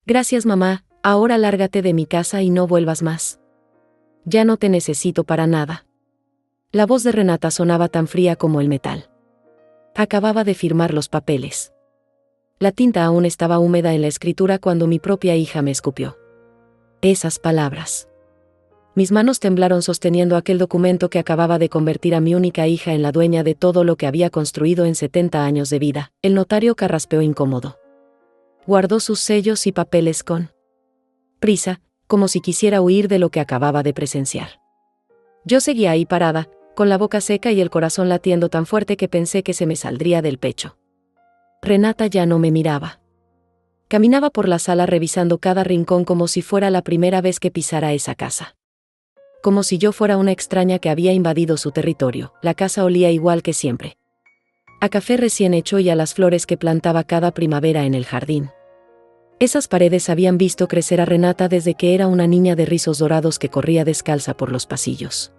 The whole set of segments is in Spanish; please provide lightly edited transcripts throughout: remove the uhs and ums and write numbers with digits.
Gracias, mamá, ahora lárgate de mi casa y no vuelvas más. Ya no te necesito para nada. La voz de Renata sonaba tan fría como el metal. Acababa de firmar los papeles. La tinta aún estaba húmeda en la escritura cuando mi propia hija me escupió esas palabras. Mis manos temblaron sosteniendo aquel documento que acababa de convertir a mi única hija en la dueña de todo lo que había construido en 70 años de vida. El notario carraspeó incómodo. Guardó sus sellos y papeles con prisa, como si quisiera huir de lo que acababa de presenciar. Yo seguía ahí parada, con la boca seca y el corazón latiendo tan fuerte que pensé que se me saldría del pecho. Renata ya no me miraba. Caminaba por la sala revisando cada rincón como si fuera la primera vez que pisara esa casa. Como si yo fuera una extraña que había invadido su territorio. La casa olía igual que siempre. A café recién hecho y a las flores que plantaba cada primavera en el jardín. Esas paredes habían visto crecer a Renata desde que era una niña de rizos dorados que corría descalza por los pasillos.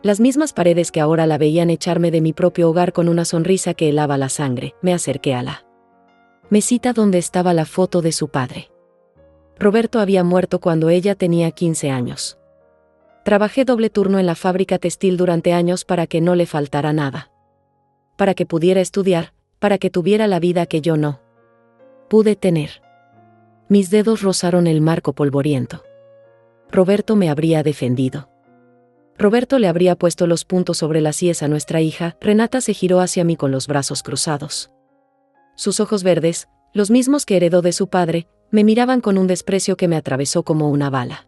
Las mismas paredes que ahora la veían echarme de mi propio hogar con una sonrisa que helaba la sangre. Me acerqué a la mesita donde estaba la foto de su padre. Roberto había muerto cuando ella tenía 15 años. Trabajé doble turno en la fábrica textil durante años para que no le faltara nada. Para que pudiera estudiar, para que tuviera la vida que yo no pude tener. Mis dedos rozaron el marco polvoriento. Roberto me habría defendido. Roberto le habría puesto los puntos sobre las íes a nuestra hija. Renata se giró hacia mí con los brazos cruzados. Sus ojos verdes, los mismos que heredó de su padre, me miraban con un desprecio que me atravesó como una bala.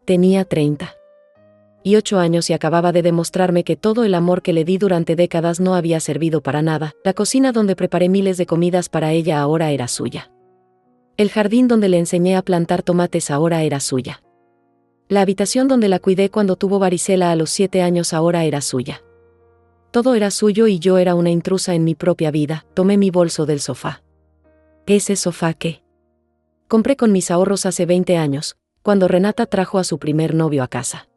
Tenía 38 años y acababa de demostrarme que todo el amor que le di durante décadas no había servido para nada. La cocina donde preparé miles de comidas para ella ahora era suya. El jardín donde le enseñé a plantar tomates ahora era suya. La habitación donde la cuidé cuando tuvo varicela a los 7 años ahora era suya. Todo era suyo y yo era una intrusa en mi propia vida. Tomé mi bolso del sofá. Ese sofá que compré con mis ahorros hace 20 años, cuando Renata trajo a su primer novio a casa.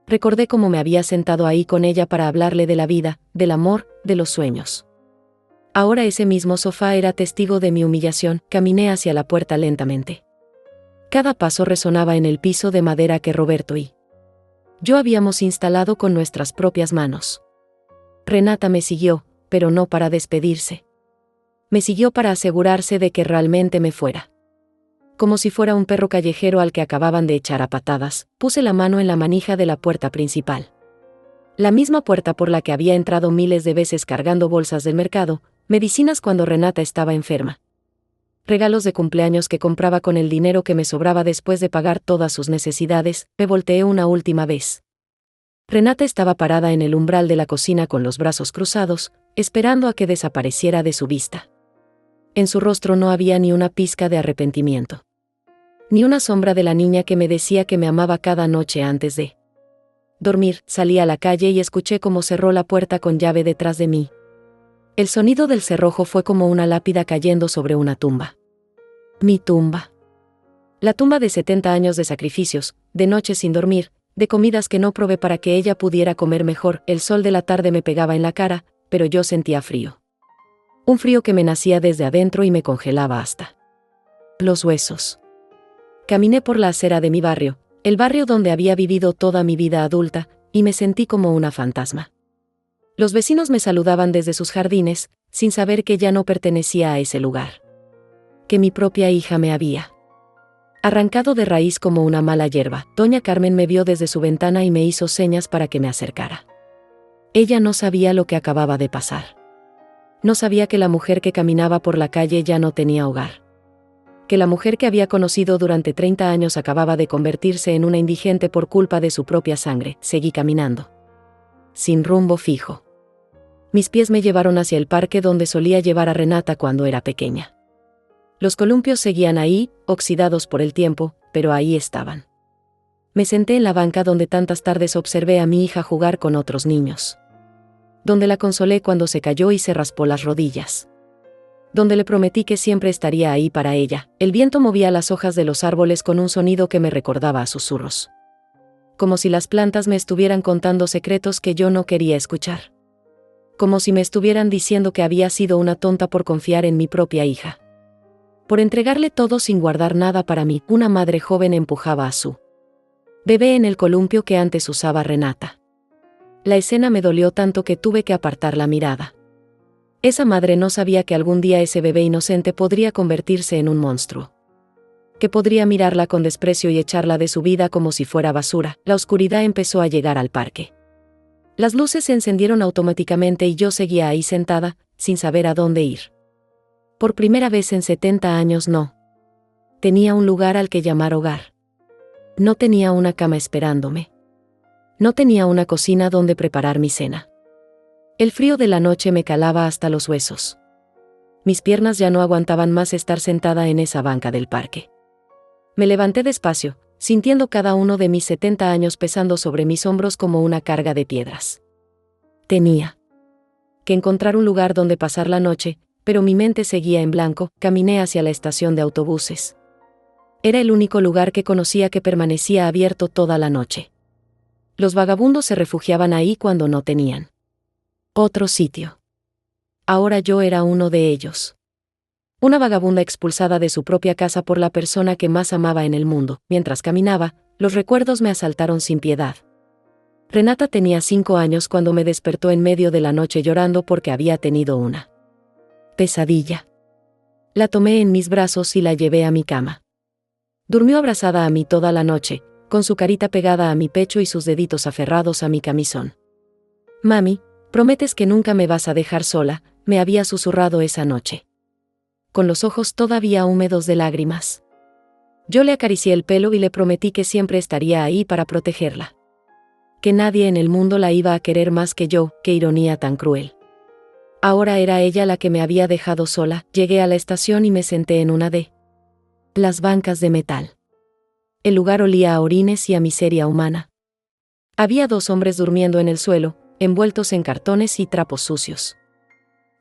Recordé cómo me había sentado ahí con ella para hablarle de la vida, del amor, de los sueños. Ahora ese mismo sofá era testigo de mi humillación. Caminé hacia la puerta lentamente. Cada paso resonaba en el piso de madera que Roberto y yo habíamos instalado con nuestras propias manos. Renata me siguió, pero no para despedirse. Me siguió para asegurarse de que realmente me fuera. Como si fuera un perro callejero al que acababan de echar a patadas, puse la mano en la manija de la puerta principal. La misma puerta por la que había entrado miles de veces cargando bolsas del mercado, medicinas cuando Renata estaba enferma. Regalos de cumpleaños que compraba con el dinero que me sobraba después de pagar todas sus necesidades. Me volteé una última vez. Renata estaba parada en el umbral de la cocina con los brazos cruzados, esperando a que desapareciera de su vista. En su rostro no había ni una pizca de arrepentimiento. Ni una sombra de la niña que me decía que me amaba cada noche antes de dormir. Salí a la calle y escuché cómo cerró la puerta con llave detrás de mí. El sonido del cerrojo fue como una lápida cayendo sobre una tumba. Mi tumba. La tumba de 70 años de sacrificios, de noches sin dormir, de comidas que no probé para que ella pudiera comer mejor. El sol de la tarde me pegaba en la cara, pero yo sentía frío. Un frío que me nacía desde adentro y me congelaba hasta los huesos. Caminé por la acera de mi barrio, el barrio donde había vivido toda mi vida adulta, y me sentí como una fantasma. Los vecinos me saludaban desde sus jardines, sin saber que ya no pertenecía a ese lugar. Que mi propia hija me había arrancado de raíz como una mala hierba. Doña Carmen me vio desde su ventana y me hizo señas para que me acercara. Ella no sabía lo que acababa de pasar. No sabía que la mujer que caminaba por la calle ya no tenía hogar. Que la mujer que había conocido durante 30 años acababa de convertirse en una indigente por culpa de su propia sangre. Seguí caminando. Sin rumbo fijo. Mis pies me llevaron hacia el parque donde solía llevar a Renata cuando era pequeña. Los columpios seguían ahí, oxidados por el tiempo, pero ahí estaban. Me senté en la banca donde tantas tardes observé a mi hija jugar con otros niños. Donde la consolé cuando se cayó y se raspó las rodillas. Donde le prometí que siempre estaría ahí para ella. El viento movía las hojas de los árboles con un sonido que me recordaba a susurros. Como si las plantas me estuvieran contando secretos que yo no quería escuchar. Como si me estuvieran diciendo que había sido una tonta por confiar en mi propia hija. por entregarle todo sin guardar nada para mí. Una madre joven empujaba a su bebé en el columpio que antes usaba Renata. La escena me dolió tanto que tuve que apartar la mirada. Esa madre no sabía que algún día ese bebé inocente podría convertirse en un monstruo. Que podría mirarla con desprecio y echarla de su vida como si fuera basura. La oscuridad empezó a llegar al parque. Las luces se encendieron automáticamente y yo seguía ahí sentada, sin saber a dónde ir. Por primera vez en 70 años no tenía un lugar al que llamar hogar. No tenía una cama esperándome. No tenía una cocina donde preparar mi cena. El frío de la noche me calaba hasta los huesos. Mis piernas ya no aguantaban más estar sentada en esa banca del parque. Me levanté despacio, sintiendo cada uno de mis 70 años pesando sobre mis hombros como una carga de piedras. Tenía que encontrar un lugar donde pasar la noche, pero mi mente seguía en blanco. Caminé hacia la estación de autobuses. Era el único lugar que conocía que permanecía abierto toda la noche. Los vagabundos se refugiaban ahí cuando no tenían otro sitio. Ahora yo era uno de ellos. Una vagabunda expulsada de su propia casa por la persona que más amaba en el mundo. Mientras caminaba, los recuerdos me asaltaron sin piedad. Renata tenía 5 años cuando me despertó en medio de la noche llorando porque había tenido una pesadilla. La tomé en mis brazos y la llevé a mi cama. Durmió abrazada a mí toda la noche, con su carita pegada a mi pecho y sus deditos aferrados a mi camisón. Mami, prometes que nunca me vas a dejar sola, me había susurrado esa noche. Con los ojos todavía húmedos de lágrimas. Yo le acaricié el pelo y le prometí que siempre estaría ahí para protegerla. Que nadie en el mundo la iba a querer más que yo. Qué ironía tan cruel. Ahora era ella la que me había dejado sola. Llegué a la estación y me senté en una de las bancas de metal. El lugar olía a orines y a miseria humana. Había 2 hombres durmiendo en el suelo, envueltos en cartones y trapos sucios.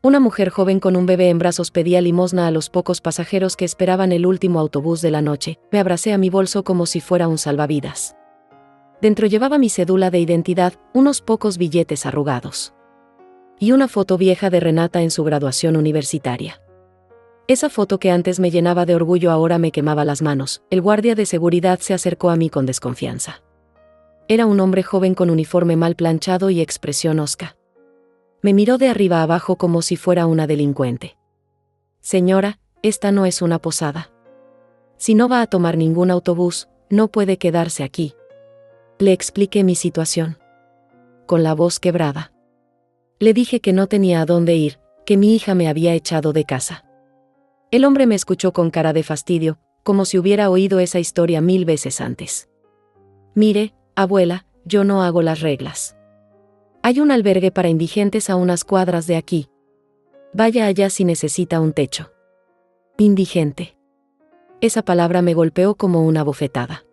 Una mujer joven con un bebé en brazos pedía limosna a los pocos pasajeros que esperaban el último autobús de la noche. Me abracé a mi bolso como si fuera un salvavidas. Dentro llevaba mi cédula de identidad, unos pocos billetes arrugados. Y una foto vieja de Renata en su graduación universitaria. Esa foto que antes me llenaba de orgullo ahora me quemaba las manos. El guardia de seguridad se acercó a mí con desconfianza. Era un hombre joven con uniforme mal planchado y expresión hosca. Me miró de arriba abajo como si fuera una delincuente. Señora, esta no es una posada. Si no va a tomar ningún autobús, no puede quedarse aquí. Le expliqué mi situación. Con la voz quebrada. Le dije que no tenía a dónde ir, que mi hija me había echado de casa. El hombre me escuchó con cara de fastidio, como si hubiera oído esa historia 1000 veces antes. Mire, abuela, yo no hago las reglas. Hay un albergue para indigentes a unas cuadras de aquí. Vaya allá si necesita un techo. Indigente. Esa palabra me golpeó como una bofetada.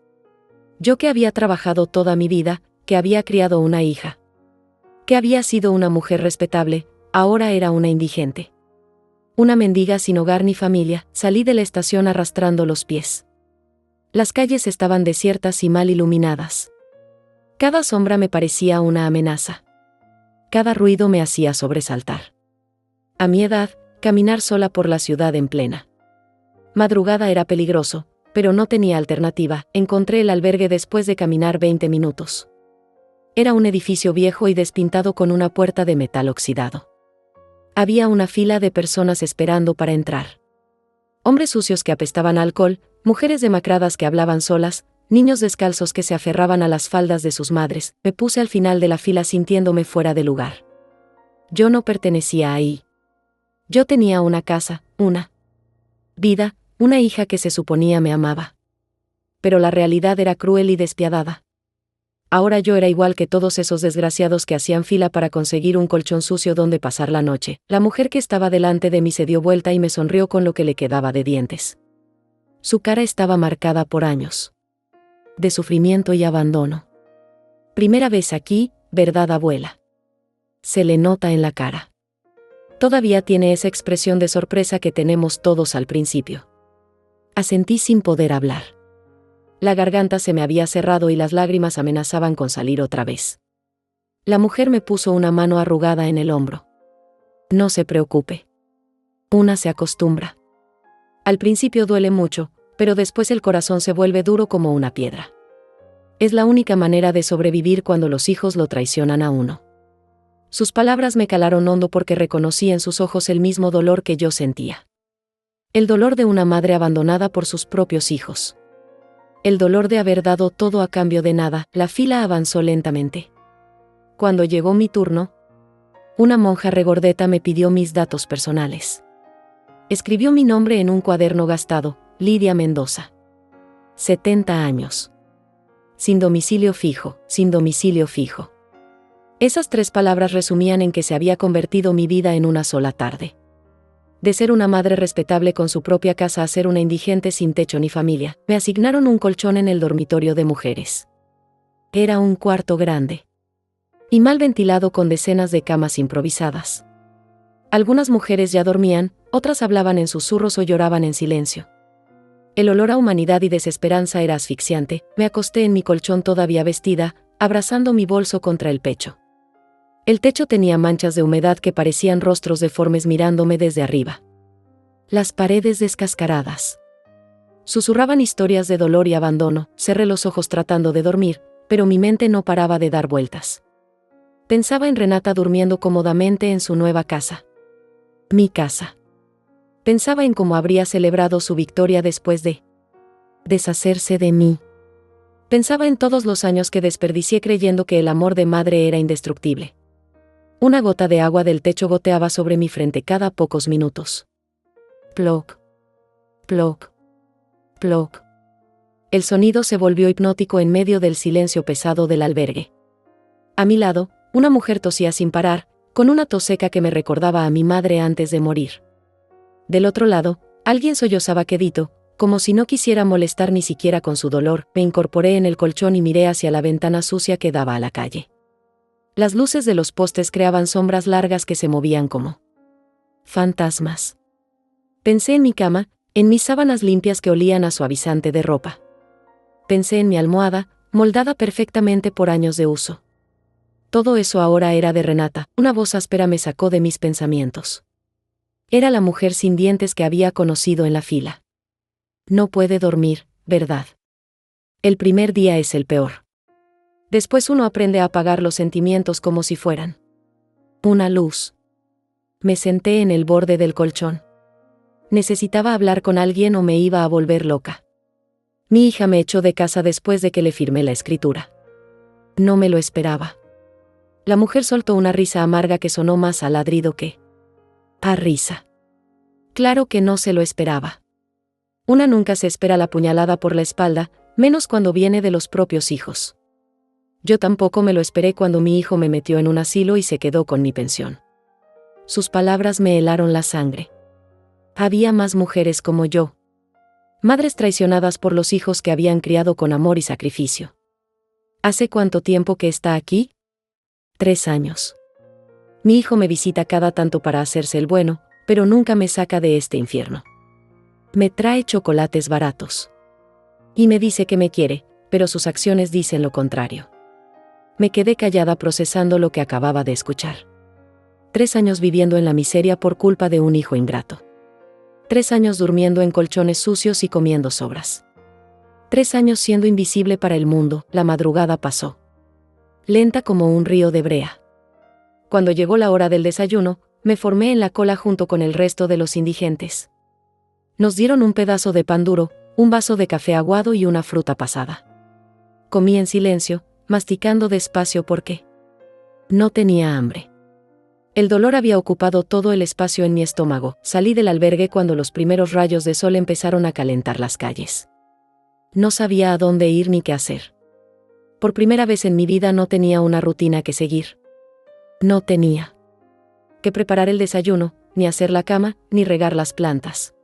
Yo que había trabajado toda mi vida, que había criado una hija, que había sido una mujer respetable, ahora era una indigente. Una mendiga sin hogar ni familia. Salí de la estación arrastrando los pies. Las calles estaban desiertas y mal iluminadas. Cada sombra me parecía una amenaza. Cada ruido me hacía sobresaltar. A mi edad, caminar sola por la ciudad en plena madrugada era peligroso, pero no tenía alternativa. Encontré el albergue después de caminar 20 minutos. Era un edificio viejo y despintado con una puerta de metal oxidado. Había una fila de personas esperando para entrar. Hombres sucios que apestaban a alcohol, mujeres demacradas que hablaban solas, niños descalzos que se aferraban a las faldas de sus madres. Me puse al final de la fila sintiéndome fuera de lugar. Yo no pertenecía ahí. Yo tenía una casa, una vida, una hija que se suponía me amaba. Pero la realidad era cruel y despiadada. Ahora yo era igual que todos esos desgraciados que hacían fila para conseguir un colchón sucio donde pasar la noche. La mujer que estaba delante de mí se dio vuelta y me sonrió con lo que le quedaba de dientes. Su cara estaba marcada por años de sufrimiento y abandono. Primera vez aquí, ¿verdad, abuela? Se le nota en la cara. Todavía tiene esa expresión de sorpresa que tenemos todos al principio. Asentí sin poder hablar. La garganta se me había cerrado y las lágrimas amenazaban con salir otra vez. La mujer me puso una mano arrugada en el hombro. No se preocupe. Una se acostumbra. Al principio duele mucho, pero después el corazón se vuelve duro como una piedra. Es la única manera de sobrevivir cuando los hijos lo traicionan a uno. Sus palabras me calaron hondo porque reconocí en sus ojos el mismo dolor que yo sentía. El dolor de una madre abandonada por sus propios hijos. El dolor de haber dado todo a cambio de nada. La fila avanzó lentamente. Cuando llegó mi turno, una monja regordeta me pidió mis datos personales. Escribió mi nombre en un cuaderno gastado: Lidia Mendoza. 70 años. Sin domicilio fijo, sin domicilio fijo. Esas 3 palabras resumían en que se había convertido mi vida en una sola tarde. De ser una madre respetable con su propia casa a ser una indigente sin techo ni familia. Me asignaron un colchón en el dormitorio de mujeres. Era un cuarto grande y mal ventilado con decenas de camas improvisadas. Algunas mujeres ya dormían, otras hablaban en susurros o lloraban en silencio. El olor a humanidad y desesperanza era asfixiante. Me acosté en mi colchón todavía vestida, abrazando mi bolso contra el pecho. El techo tenía manchas de humedad que parecían rostros deformes mirándome desde arriba. Las paredes descascaradas susurraban historias de dolor y abandono. Cerré los ojos tratando de dormir, pero mi mente no paraba de dar vueltas. Pensaba en Renata durmiendo cómodamente en su nueva casa. Mi casa. Pensaba en cómo habría celebrado su victoria después de deshacerse de mí. Pensaba en todos los años que desperdicié creyendo que el amor de madre era indestructible. Una gota de agua del techo goteaba sobre mi frente cada pocos minutos. Ploc, ploc, ploc. El sonido se volvió hipnótico en medio del silencio pesado del albergue. A mi lado, una mujer tosía sin parar, con una tos seca que me recordaba a mi madre antes de morir. Del otro lado, alguien sollozaba quedito, como si no quisiera molestar ni siquiera con su dolor. Me incorporé en el colchón y miré hacia la ventana sucia que daba a la calle. Las luces de los postes creaban sombras largas que se movían como fantasmas. Pensé en mi cama, en mis sábanas limpias que olían a suavizante de ropa. Pensé en mi almohada, moldada perfectamente por años de uso. Todo eso ahora era de Renata. Una voz áspera me sacó de mis pensamientos. Era la mujer sin dientes que había conocido en la fila. No puede dormir, ¿verdad? El primer día es el peor. Después uno aprende a apagar los sentimientos como si fueran una luz. Me senté en el borde del colchón. Necesitaba hablar con alguien o me iba a volver loca. Mi hija me echó de casa después de que le firmé la escritura. No me lo esperaba. La mujer soltó una risa amarga que sonó más a ladrido que a risa. Claro que no se lo esperaba. Una nunca se espera la puñalada por la espalda, menos cuando viene de los propios hijos. Yo tampoco me lo esperé cuando mi hijo me metió en un asilo y se quedó con mi pensión. Sus palabras me helaron la sangre. Había más mujeres como yo. Madres traicionadas por los hijos que habían criado con amor y sacrificio. ¿Hace cuánto tiempo que está aquí? 3 años. Mi hijo me visita cada tanto para hacerse el bueno, pero nunca me saca de este infierno. Me trae chocolates baratos. Y me dice que me quiere, pero sus acciones dicen lo contrario. Me quedé callada procesando lo que acababa de escuchar. 3 años viviendo en la miseria por culpa de un hijo ingrato. 3 años durmiendo en colchones sucios y comiendo sobras. 3 años siendo invisible para el mundo. La madrugada pasó lenta como un río de brea. Cuando llegó la hora del desayuno, me formé en la cola junto con el resto de los indigentes. Nos dieron un pedazo de pan duro, un vaso de café aguado y una fruta pasada. Comí en silencio, masticando despacio porque no tenía hambre. El dolor había ocupado todo el espacio en mi estómago. Salí del albergue cuando los primeros rayos de sol empezaron a calentar las calles. No sabía a dónde ir ni qué hacer. Por primera vez en mi vida no tenía una rutina que seguir. No tenía que preparar el desayuno, ni hacer la cama, ni regar las plantas.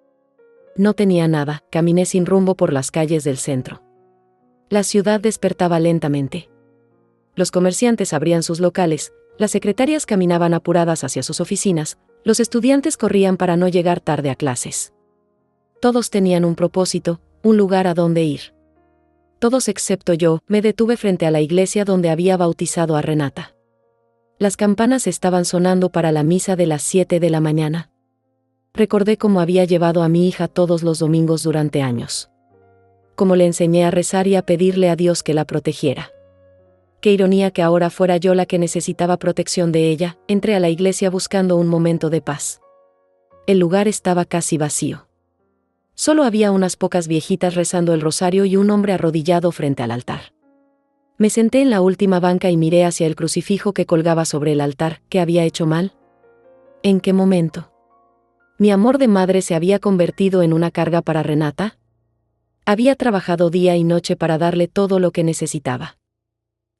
No tenía nada. Caminé sin rumbo por las calles del centro. La ciudad despertaba lentamente. Los comerciantes abrían sus locales, las secretarias caminaban apuradas hacia sus oficinas, los estudiantes corrían para no llegar tarde a clases. Todos tenían un propósito, un lugar a donde ir. Todos excepto yo. Me detuve frente a la iglesia donde había bautizado a Renata. Las campanas estaban sonando para la misa de las 7 de la mañana. Recordé cómo había llevado a mi hija todos los domingos durante años. Cómo le enseñé a rezar y a pedirle a Dios que la protegiera. Qué ironía que ahora fuera yo la que necesitaba protección de ella. Entré a la iglesia buscando un momento de paz. El lugar estaba casi vacío. Solo había unas pocas viejitas rezando el rosario y un hombre arrodillado frente al altar. Me senté en la última banca y miré hacia el crucifijo que colgaba sobre el altar. ¿Qué había hecho mal? ¿En qué momento? ¿Mi amor de madre se había convertido en una carga para Renata? Había trabajado día y noche para darle todo lo que necesitaba.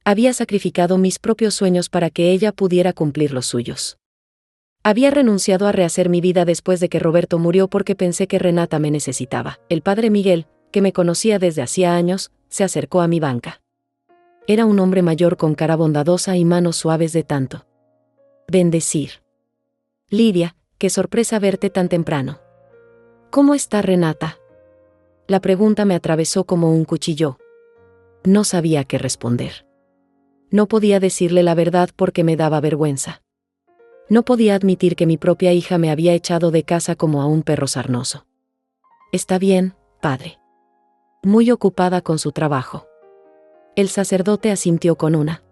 Había sacrificado mis propios sueños para que ella pudiera cumplir los suyos. Había renunciado a rehacer mi vida después de que Roberto murió porque pensé que Renata me necesitaba. El padre Miguel, que me conocía desde hacía años, se acercó a mi banca. Era un hombre mayor con cara bondadosa y manos suaves de tanto bendecir. Lidia, qué sorpresa verte tan temprano. ¿Cómo está Renata? La pregunta me atravesó como un cuchillo. No sabía qué responder. No podía decirle la verdad porque me daba vergüenza. No podía admitir que mi propia hija me había echado de casa como a un perro sarnoso. Está bien, padre. Muy ocupada con su trabajo. El sacerdote asintió con una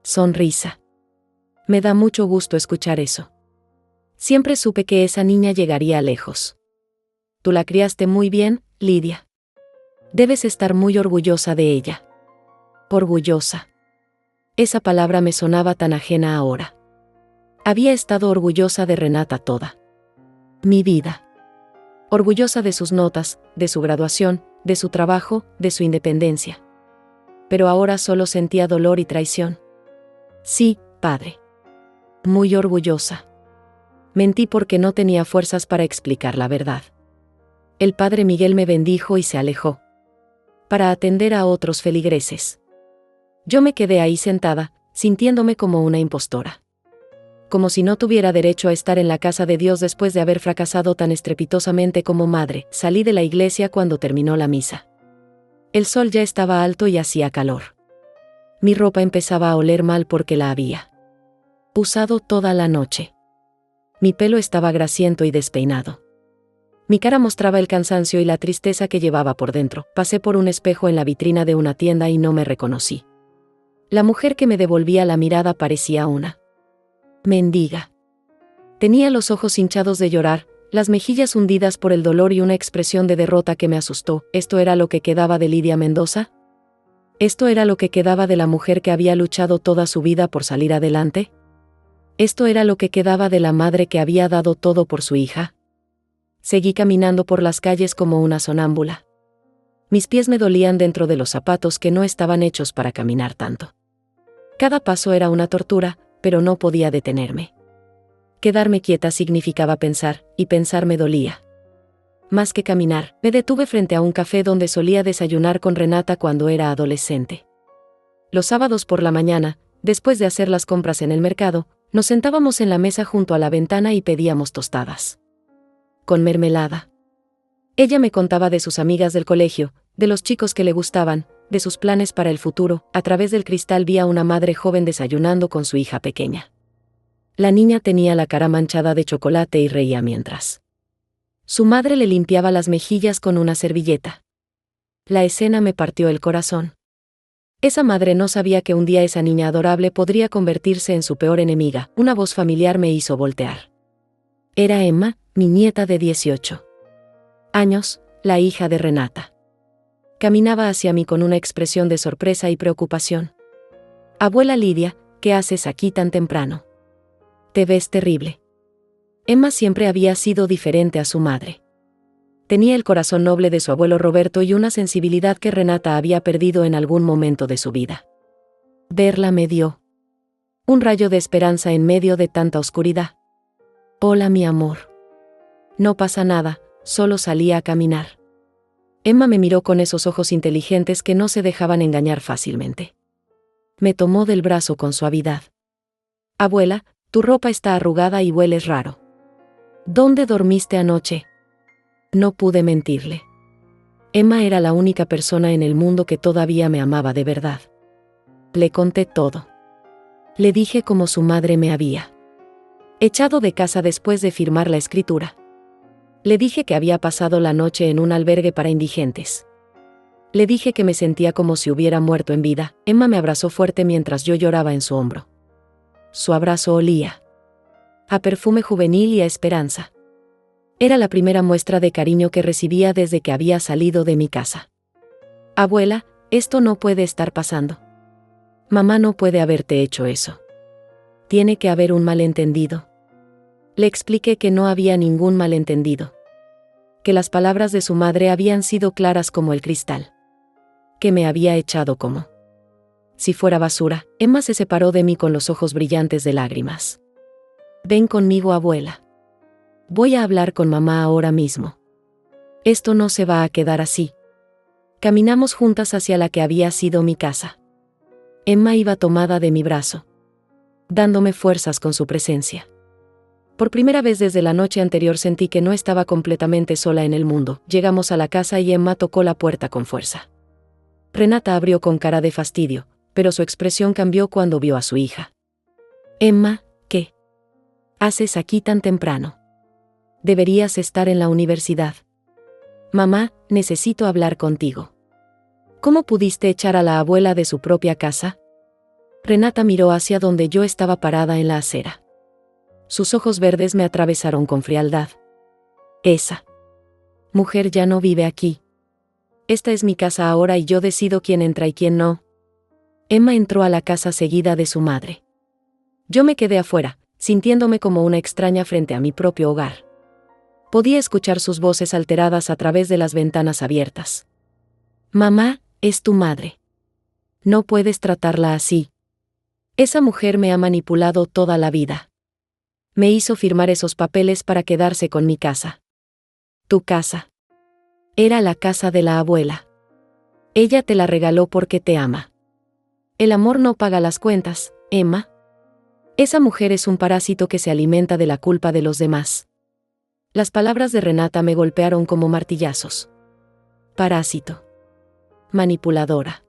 sonrisa. Me da mucho gusto escuchar eso. Siempre supe que esa niña llegaría lejos. Tú la criaste muy bien, Lidia. Debes estar muy orgullosa de ella. Orgullosa. Esa palabra me sonaba tan ajena ahora. Había estado orgullosa de Renata toda mi vida. Orgullosa de sus notas, de su graduación, de su trabajo, de su independencia. Pero ahora solo sentía dolor y traición. Sí, padre. Muy orgullosa. Mentí porque no tenía fuerzas para explicar la verdad. El padre Miguel me bendijo y se alejó. Para atender a otros feligreses. Yo me quedé ahí sentada, sintiéndome como una impostora. Como si no tuviera derecho a estar en la casa de Dios después de haber fracasado tan estrepitosamente como madre. Salí de la iglesia cuando terminó la misa. El sol ya estaba alto y hacía calor. Mi ropa empezaba a oler mal porque la había usado toda la noche. Mi pelo estaba grasiento y despeinado. Mi cara mostraba el cansancio y la tristeza que llevaba por dentro. Pasé por un espejo en la vitrina de una tienda y no me reconocí. La mujer que me devolvía la mirada parecía una mendiga. Tenía los ojos hinchados de llorar, las mejillas hundidas por el dolor y una expresión de derrota que me asustó. ¿Esto era lo que quedaba de Lidia Mendoza? ¿Esto era lo que quedaba de la mujer que había luchado toda su vida por salir adelante? ¿Esto era lo que quedaba de la madre que había dado todo por su hija? Seguí caminando por las calles como una sonámbula. Mis pies me dolían dentro de los zapatos que no estaban hechos para caminar tanto. Cada paso era una tortura, pero no podía detenerme. Quedarme quieta significaba pensar, y pensar me dolía. Más que caminar, me detuve frente a un café donde solía desayunar con Renata cuando era adolescente. Los sábados por la mañana, después de hacer las compras en el mercado, nos sentábamos en la mesa junto a la ventana y pedíamos tostadas con mermelada. Ella me contaba de sus amigas del colegio, de los chicos que le gustaban, de sus planes para el futuro. A través del cristal vi a una madre joven desayunando con su hija pequeña. La niña tenía la cara manchada de chocolate y reía mientras su madre le limpiaba las mejillas con una servilleta. La escena me partió el corazón. Esa madre no sabía que un día esa niña adorable podría convertirse en su peor enemiga. Una voz familiar me hizo voltear. Era Emma, mi nieta de 18 años, la hija de Renata. Caminaba hacia mí con una expresión de sorpresa y preocupación. Abuela Lidia, ¿qué haces aquí tan temprano? Te ves terrible. Emma siempre había sido diferente a su madre. Tenía el corazón noble de su abuelo Roberto y una sensibilidad que Renata había perdido en algún momento de su vida. Verla me dio un rayo de esperanza en medio de tanta oscuridad. Hola, mi amor. No pasa nada, solo salí a caminar. Emma me miró con esos ojos inteligentes que no se dejaban engañar fácilmente. Me tomó del brazo con suavidad. Abuela, tu ropa está arrugada y hueles raro. ¿Dónde dormiste anoche? No pude mentirle. Emma era la única persona en el mundo que todavía me amaba de verdad. Le conté todo. Le dije cómo su madre me había echado de casa después de firmar la escritura. Le dije que había pasado la noche en un albergue para indigentes. Le dije que me sentía como si hubiera muerto en vida. Emma me abrazó fuerte mientras yo lloraba en su hombro. Su abrazo olía a perfume juvenil y a esperanza. Era la primera muestra de cariño que recibía desde que había salido de mi casa. Abuela, esto no puede estar pasando. Mamá no puede haberte hecho eso. Tiene que haber un malentendido. Le expliqué que no había ningún malentendido. Que las palabras de su madre habían sido claras como el cristal. Que me había echado como si fuera basura. Emma se separó de mí con los ojos brillantes de lágrimas. Ven conmigo, abuela. Voy a hablar con mamá ahora mismo. Esto no se va a quedar así. Caminamos juntas hacia la que había sido mi casa. Emma iba tomada de mi brazo, dándome fuerzas con su presencia. Por primera vez desde la noche anterior sentí que no estaba completamente sola en el mundo. Llegamos a la casa y Emma tocó la puerta con fuerza. Renata abrió con cara de fastidio, pero su expresión cambió cuando vio a su hija. Emma, ¿qué haces aquí tan temprano? Deberías estar en la universidad. Mamá, necesito hablar contigo. ¿Cómo pudiste echar a la abuela de su propia casa? Renata miró hacia donde yo estaba parada en la acera. Sus ojos verdes me atravesaron con frialdad. Esa mujer ya no vive aquí. Esta es mi casa ahora y yo decido quién entra y quién no. Emma entró a la casa seguida de su madre. Yo me quedé afuera, sintiéndome como una extraña frente a mi propio hogar. Podía escuchar sus voces alteradas a través de las ventanas abiertas. Mamá, es tu madre. No puedes tratarla así. Esa mujer me ha manipulado toda la vida. Me hizo firmar esos papeles para quedarse con mi casa. Tu casa. Era la casa de la abuela. Ella te la regaló porque te ama. El amor no paga las cuentas, Emma. Esa mujer es un parásito que se alimenta de la culpa de los demás. Las palabras de Renata me golpearon como martillazos. Parásito. Manipuladora.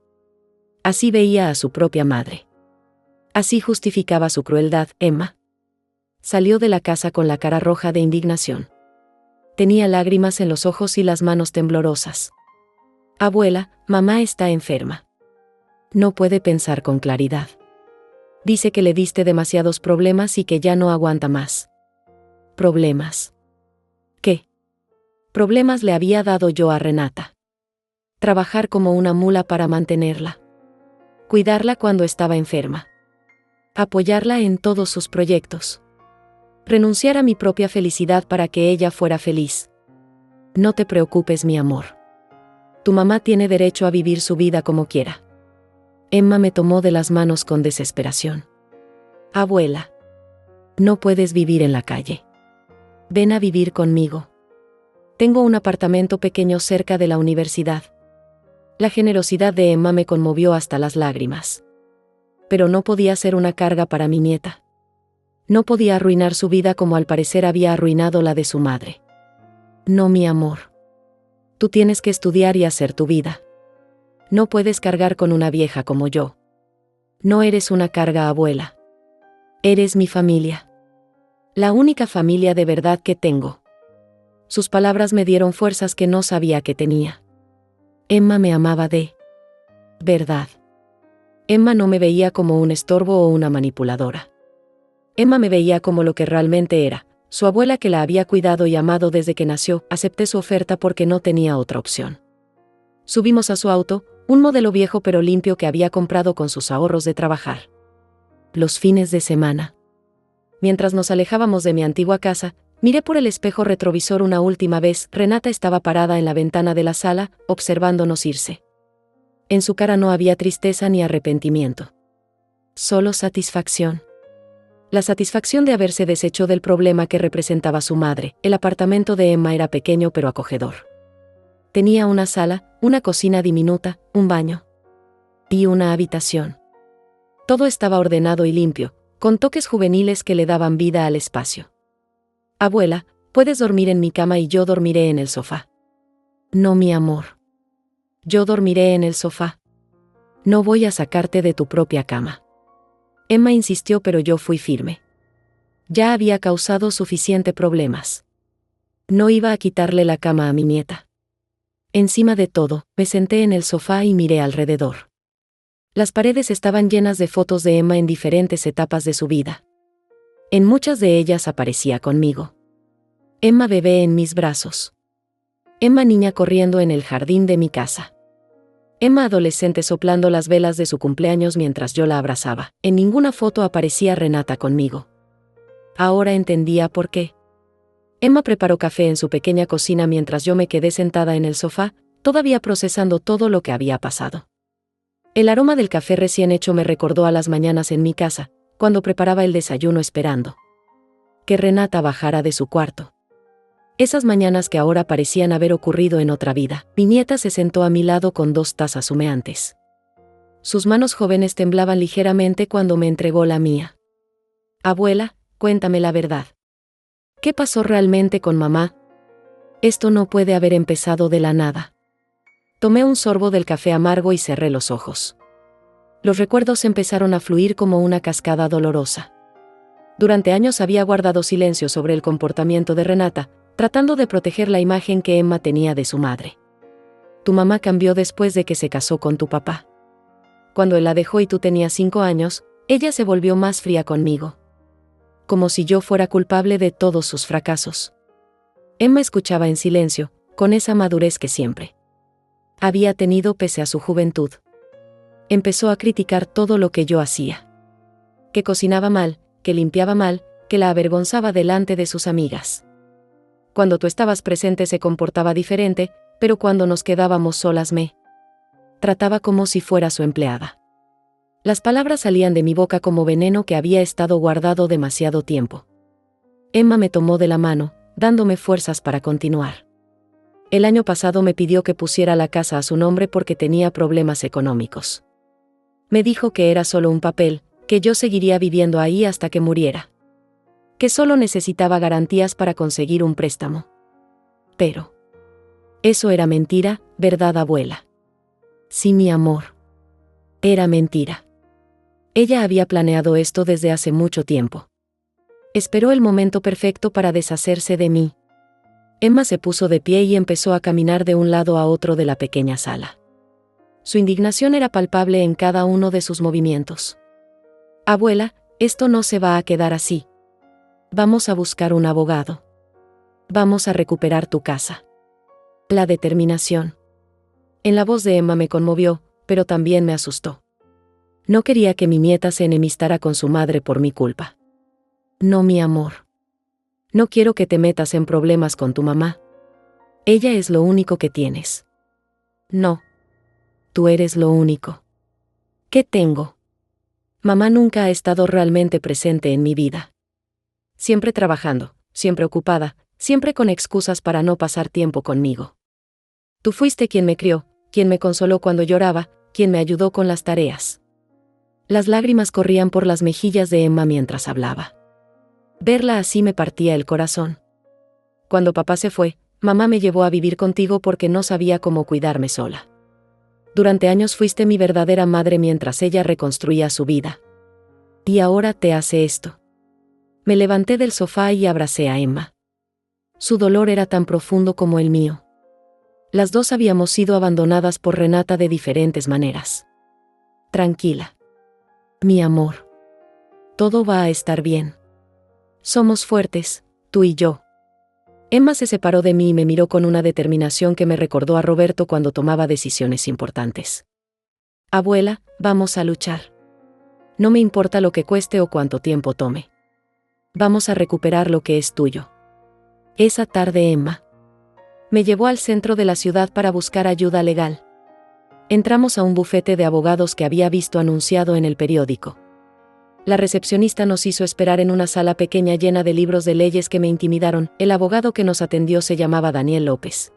Así veía a su propia madre. Así justificaba su crueldad. Emma salió de la casa con la cara roja de indignación. Tenía lágrimas en los ojos y las manos temblorosas. Abuela, mamá está enferma. No puede pensar con claridad. Dice que le diste demasiados problemas y que ya no aguanta más. ¿Problemas? ¿Qué problemas le había dado yo a Renata? Trabajar como una mula para mantenerla. Cuidarla cuando estaba enferma. Apoyarla en todos sus proyectos. Renunciar a mi propia felicidad para que ella fuera feliz. No te preocupes, mi amor. Tu mamá tiene derecho a vivir su vida como quiera. Emma me tomó de las manos con desesperación. Abuela. No puedes vivir en la calle. Ven a vivir conmigo. Tengo un apartamento pequeño cerca de la universidad. La generosidad de Emma me conmovió hasta las lágrimas. Pero no podía ser una carga para mi nieta. No podía arruinar su vida como al parecer había arruinado la de su madre. No, mi amor. Tú tienes que estudiar y hacer tu vida. No puedes cargar con una vieja como yo. No eres una carga, abuela. Eres mi familia. La única familia de verdad que tengo. Sus palabras me dieron fuerzas que no sabía que tenía. Emma me amaba de verdad. Emma no me veía como un estorbo o una manipuladora. Emma me veía como lo que realmente era, su abuela que la había cuidado y amado desde que nació. Acepté su oferta porque no tenía otra opción. Subimos a su auto, un modelo viejo pero limpio que había comprado con sus ahorros de trabajar. Los fines de semana. Mientras nos alejábamos de mi antigua casa, miré por el espejo retrovisor una última vez. Renata estaba parada en la ventana de la sala, observándonos irse. En su cara no había tristeza ni arrepentimiento. Solo satisfacción. La satisfacción de haberse deshecho del problema que representaba su madre. El apartamento de Emma era pequeño pero acogedor. Tenía una sala, una cocina diminuta, un baño y una habitación. Todo estaba ordenado y limpio, con toques juveniles que le daban vida al espacio. Abuela, puedes dormir en mi cama y yo dormiré en el sofá. No, mi amor. Yo dormiré en el sofá. No voy a sacarte de tu propia cama. Emma insistió, pero yo fui firme. Ya había causado suficiente problemas. No iba a quitarle la cama a mi nieta. Encima de todo, me senté en el sofá y miré alrededor. Las paredes estaban llenas de fotos de Emma en diferentes etapas de su vida. En muchas de ellas aparecía conmigo. Emma bebé en mis brazos. Emma niña corriendo en el jardín de mi casa. Emma adolescente soplando las velas de su cumpleaños mientras yo la abrazaba. En ninguna foto aparecía Renata conmigo. Ahora entendía por qué. Emma preparó café en su pequeña cocina mientras yo me quedé sentada en el sofá, todavía procesando todo lo que había pasado. El aroma del café recién hecho me recordó a las mañanas en mi casa, cuando preparaba el desayuno esperando que Renata bajara de su cuarto. Esas mañanas que ahora parecían haber ocurrido en otra vida. Mi nieta se sentó a mi lado con 2 tazas humeantes. Sus manos jóvenes temblaban ligeramente cuando me entregó la mía. Abuela, cuéntame la verdad. ¿Qué pasó realmente con mamá? Esto no puede haber empezado de la nada. Tomé un sorbo del café amargo y cerré los ojos. Los recuerdos empezaron a fluir como una cascada dolorosa. Durante años había guardado silencio sobre el comportamiento de Renata, tratando de proteger la imagen que Emma tenía de su madre. Tu mamá cambió después de que se casó con tu papá. Cuando él la dejó y tú tenías 5 años, ella se volvió más fría conmigo. Como si yo fuera culpable de todos sus fracasos. Emma escuchaba en silencio, con esa madurez que siempre había tenido pese a su juventud. Empezó a criticar todo lo que yo hacía. Que cocinaba mal, que limpiaba mal, que la avergonzaba delante de sus amigas. Cuando tú estabas presente se comportaba diferente, pero cuando nos quedábamos solas me trataba como si fuera su empleada. Las palabras salían de mi boca como veneno que había estado guardado demasiado tiempo. Emma me tomó de la mano, dándome fuerzas para continuar. El año pasado me pidió que pusiera la casa a su nombre porque tenía problemas económicos. Me dijo que era solo un papel, que yo seguiría viviendo ahí hasta que muriera. Que solo necesitaba garantías para conseguir un préstamo. Pero eso era mentira, ¿verdad, abuela? Sí, mi amor. Era mentira. Ella había planeado esto desde hace mucho tiempo. Esperó el momento perfecto para deshacerse de mí. Emma se puso de pie y empezó a caminar de un lado a otro de la pequeña sala. Su indignación era palpable en cada uno de sus movimientos. Abuela, esto no se va a quedar así. Vamos a buscar un abogado. Vamos a recuperar tu casa. La determinación. En la voz de Emma me conmovió, pero también me asustó. No quería que mi nieta se enemistara con su madre por mi culpa. No, mi amor. No quiero que te metas en problemas con tu mamá. Ella es lo único que tienes. No. Tú eres lo único. ¿Qué tengo? Mamá nunca ha estado realmente presente en mi vida. Siempre trabajando, siempre ocupada, siempre con excusas para no pasar tiempo conmigo. Tú fuiste quien me crió, quien me consoló cuando lloraba, quien me ayudó con las tareas. Las lágrimas corrían por las mejillas de Emma mientras hablaba. Verla así me partía el corazón. Cuando papá se fue, mamá me llevó a vivir contigo porque no sabía cómo cuidarme sola. Durante años fuiste mi verdadera madre mientras ella reconstruía su vida. Y ahora te hace esto. Me levanté del sofá y abracé a Emma. Su dolor era tan profundo como el mío. Las dos habíamos sido abandonadas por Renata de diferentes maneras. Tranquila. Mi amor. Todo va a estar bien. Somos fuertes, tú y yo. Emma se separó de mí y me miró con una determinación que me recordó a Roberto cuando tomaba decisiones importantes. Abuela, vamos a luchar. No me importa lo que cueste o cuánto tiempo tome. Vamos a recuperar lo que es tuyo. Esa tarde Emma me llevó al centro de la ciudad para buscar ayuda legal. Entramos a un bufete de abogados que había visto anunciado en el periódico. La recepcionista nos hizo esperar en una sala pequeña llena de libros de leyes que me intimidaron. El abogado que nos atendió se llamaba Daniel López.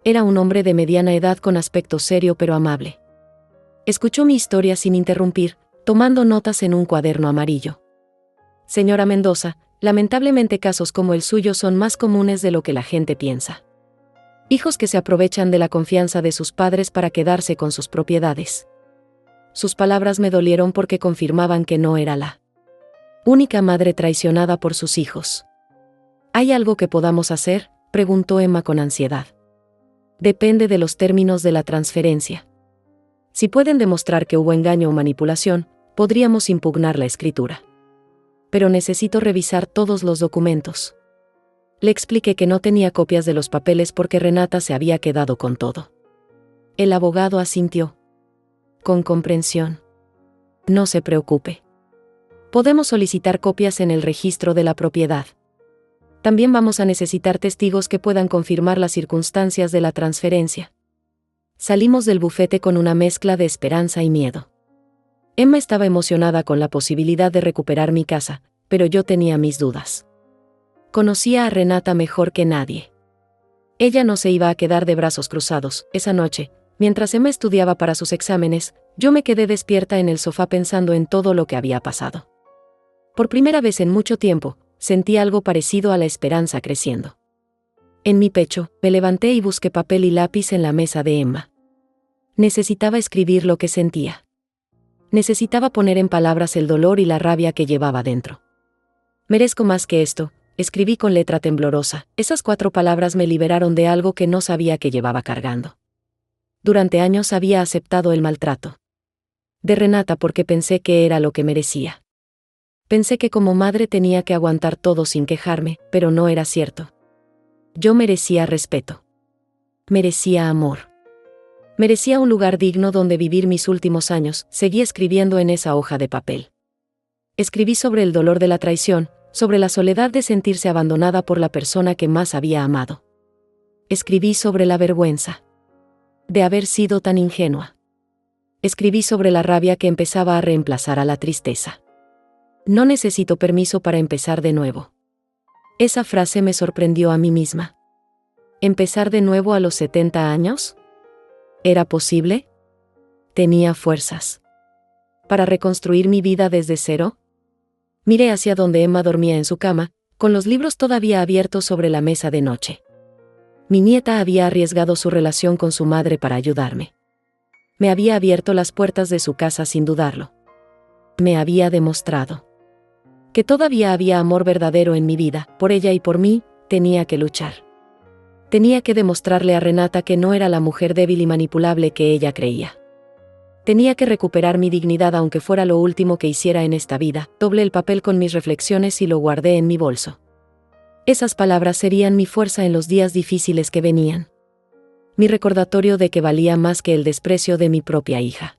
Era un hombre de mediana edad con aspecto serio pero amable. Escuchó mi historia sin interrumpir, tomando notas en un cuaderno amarillo. Señora Mendoza, lamentablemente casos como el suyo son más comunes de lo que la gente piensa. Hijos que se aprovechan de la confianza de sus padres para quedarse con sus propiedades. Sus palabras me dolieron porque confirmaban que no era la única madre traicionada por sus hijos. ¿Hay algo que podamos hacer? Preguntó Emma con ansiedad. Depende de los términos de la transferencia. Si pueden demostrar que hubo engaño o manipulación, podríamos impugnar la escritura. Pero necesito revisar todos los documentos. Le expliqué que no tenía copias de los papeles porque Renata se había quedado con todo. El abogado asintió. Con comprensión. No se preocupe. Podemos solicitar copias en el registro de la propiedad. También vamos a necesitar testigos que puedan confirmar las circunstancias de la transferencia. Salimos del bufete con una mezcla de esperanza y miedo. Emma estaba emocionada con la posibilidad de recuperar mi casa, pero yo tenía mis dudas. Conocía a Renata mejor que nadie. Ella no se iba a quedar de brazos cruzados. Esa noche, mientras Emma estudiaba para sus exámenes, yo me quedé despierta en el sofá pensando en todo lo que había pasado. Por primera vez en mucho tiempo, sentí algo parecido a la esperanza creciendo. En mi pecho, me levanté y busqué papel y lápiz en la mesa de Emma. Necesitaba escribir lo que sentía. Necesitaba poner en palabras el dolor y la rabia que llevaba dentro. Merezco más que esto, escribí con letra temblorosa. Esas 4 palabras me liberaron de algo que no sabía que llevaba cargando. Durante años había aceptado el maltrato de Renata porque pensé que era lo que merecía. Pensé que como madre tenía que aguantar todo sin quejarme, pero no era cierto. Yo merecía respeto. Merecía amor. Merecía un lugar digno donde vivir mis últimos años. Seguí escribiendo en esa hoja de papel. Escribí sobre el dolor de la traición, sobre la soledad de sentirse abandonada por la persona que más había amado. Escribí sobre la vergüenza de haber sido tan ingenua. Escribí sobre la rabia que empezaba a reemplazar a la tristeza. No necesito permiso para empezar de nuevo. Esa frase me sorprendió a mí misma. ¿Empezar de nuevo a los 70 años? ¿Era posible? ¿Tenía fuerzas para reconstruir mi vida desde cero? Miré hacia donde Emma dormía en su cama, con los libros todavía abiertos sobre la mesa de noche. Mi nieta había arriesgado su relación con su madre para ayudarme. Me había abierto las puertas de su casa sin dudarlo. Me había demostrado que todavía había amor verdadero en mi vida. Por ella y por mí, tenía que luchar. Tenía que demostrarle a Renata que no era la mujer débil y manipulable que ella creía. Tenía que recuperar mi dignidad aunque fuera lo último que hiciera en esta vida. Doblé el papel con mis reflexiones y lo guardé en mi bolso. Esas palabras serían mi fuerza en los días difíciles que venían. Mi recordatorio de que valía más que el desprecio de mi propia hija.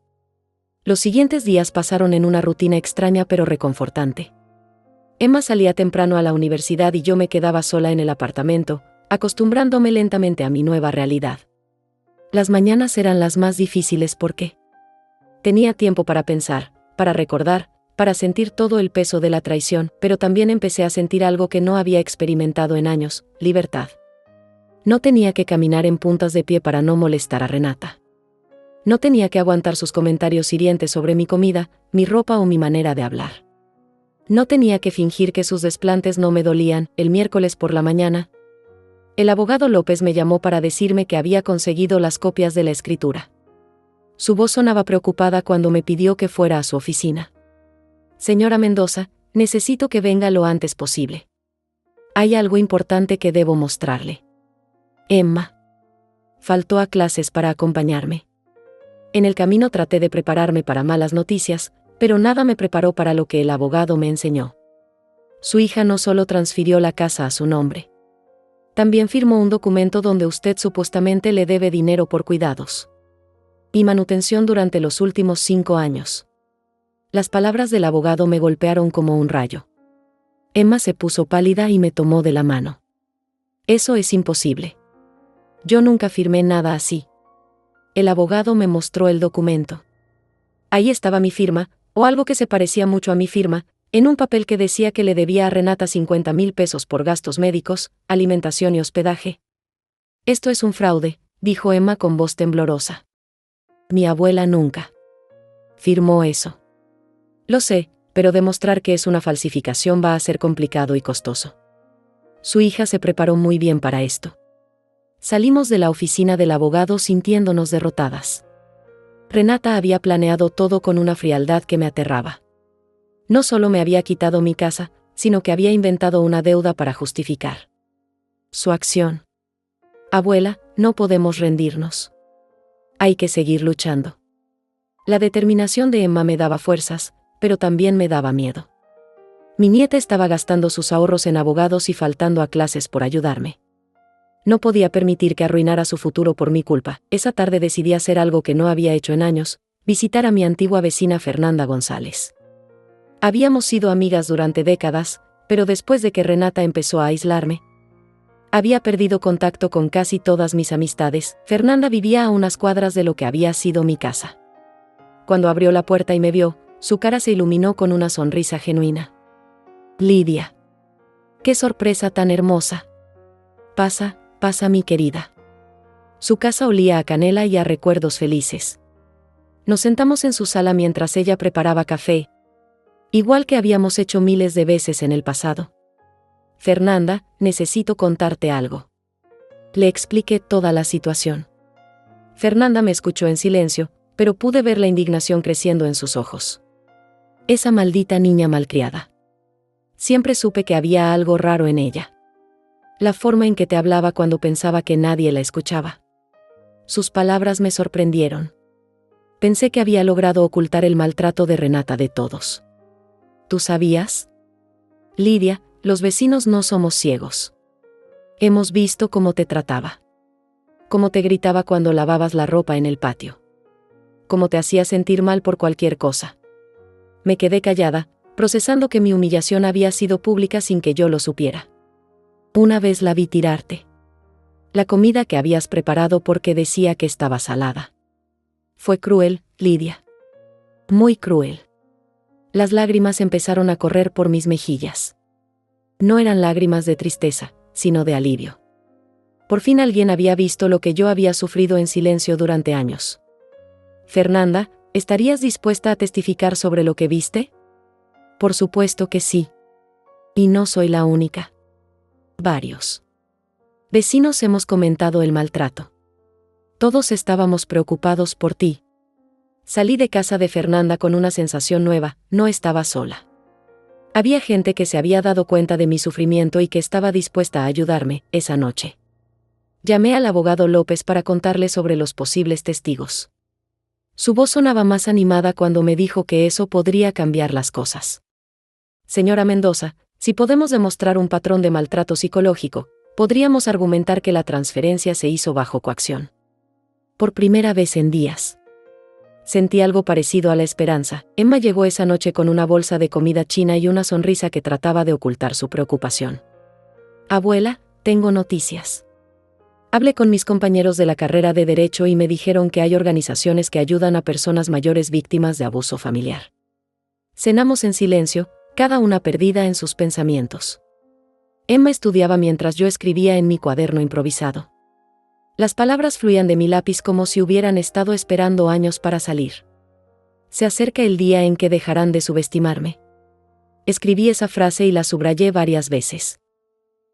Los siguientes días pasaron en una rutina extraña pero reconfortante. Emma salía temprano a la universidad y yo me quedaba sola en el apartamento, acostumbrándome lentamente a mi nueva realidad. Las mañanas eran las más difíciles porque tenía tiempo para pensar, para recordar, para sentir todo el peso de la traición, pero también empecé a sentir algo que no había experimentado en años: libertad. No tenía que caminar en puntas de pie para no molestar a Renata. No tenía que aguantar sus comentarios hirientes sobre mi comida, mi ropa o mi manera de hablar. No tenía que fingir que sus desplantes no me dolían. El miércoles por la mañana, el abogado López me llamó para decirme que había conseguido las copias de la escritura. Su voz sonaba preocupada cuando me pidió que fuera a su oficina. Señora Mendoza, necesito que venga lo antes posible. Hay algo importante que debo mostrarle. Emma faltó a clases para acompañarme. En el camino traté de prepararme para malas noticias, pero nada me preparó para lo que el abogado me enseñó. Su hija no solo transfirió la casa a su nombre. También firmó un documento donde usted supuestamente le debe dinero por cuidados y manutención durante los últimos 5 años. Las palabras del abogado me golpearon como un rayo. Emma se puso pálida y me tomó de la mano. Eso es imposible. Yo nunca firmé nada así. El abogado me mostró el documento. Ahí estaba mi firma, o algo que se parecía mucho a mi firma, en un papel que decía que le debía a Renata 50,000 pesos por gastos médicos, alimentación y hospedaje. Esto es un fraude, dijo Emma con voz temblorosa. Mi abuela nunca firmó eso. Lo sé, pero demostrar que es una falsificación va a ser complicado y costoso. Su hija se preparó muy bien para esto. Salimos de la oficina del abogado sintiéndonos derrotadas. Renata había planeado todo con una frialdad que me aterraba. No solo me había quitado mi casa, sino que había inventado una deuda para justificar su acción. Abuela, no podemos rendirnos. Hay que seguir luchando. La determinación de Emma me daba fuerzas, pero también me daba miedo. Mi nieta estaba gastando sus ahorros en abogados y faltando a clases por ayudarme. No podía permitir que arruinara su futuro por mi culpa. Esa tarde decidí hacer algo que no había hecho en años, visitar a mi antigua vecina Fernanda González. Habíamos sido amigas durante décadas, pero después de que Renata empezó a aislarme, había perdido contacto con casi todas mis amistades. Fernanda vivía a unas cuadras de lo que había sido mi casa. Cuando abrió la puerta y me vio, su cara se iluminó con una sonrisa genuina. Lidia. ¡Qué sorpresa tan hermosa! Pasa, pasa mi querida. Su casa olía a canela y a recuerdos felices. Nos sentamos en su sala mientras ella preparaba café, igual que habíamos hecho miles de veces en el pasado. Fernanda, necesito contarte algo. Le expliqué toda la situación. Fernanda me escuchó en silencio, pero pude ver la indignación creciendo en sus ojos. Esa maldita niña malcriada. Siempre supe que había algo raro en ella. La forma en que te hablaba cuando pensaba que nadie la escuchaba. Sus palabras me sorprendieron. Pensé que había logrado ocultar el maltrato de Renata de todos. ¿Tú sabías? Lidia, los vecinos no somos ciegos. Hemos visto cómo te trataba. Cómo te gritaba cuando lavabas la ropa en el patio. Cómo te hacía sentir mal por cualquier cosa. Me quedé callada, procesando que mi humillación había sido pública sin que yo lo supiera. Una vez la vi tirarte la comida que habías preparado porque decía que estaba salada. Fue cruel, Lidia. Muy cruel. Las lágrimas empezaron a correr por mis mejillas. No eran lágrimas de tristeza, sino de alivio. Por fin alguien había visto lo que yo había sufrido en silencio durante años. Fernanda, ¿estarías dispuesta a testificar sobre lo que viste? Por supuesto que sí. Y no soy la única. Varios vecinos hemos comentado el maltrato. Todos estábamos preocupados por ti. Salí de casa de Fernanda con una sensación nueva, no estaba sola. Había gente que se había dado cuenta de mi sufrimiento y que estaba dispuesta a ayudarme esa noche. Llamé al abogado López para contarle sobre los posibles testigos. Su voz sonaba más animada cuando me dijo que eso podría cambiar las cosas. Señora Mendoza, si podemos demostrar un patrón de maltrato psicológico, podríamos argumentar que la transferencia se hizo bajo coacción. Por primera vez en días. Sentí algo parecido a la esperanza. Emma llegó esa noche con una bolsa de comida china y una sonrisa que trataba de ocultar su preocupación. Abuela, tengo noticias. Hablé con mis compañeros de la carrera de Derecho y me dijeron que hay organizaciones que ayudan a personas mayores víctimas de abuso familiar. Cenamos en silencio, cada una perdida en sus pensamientos. Emma estudiaba mientras yo escribía en mi cuaderno improvisado. Las palabras fluían de mi lápiz como si hubieran estado esperando años para salir. Se acerca el día en que dejarán de subestimarme. Escribí esa frase y la subrayé varias veces.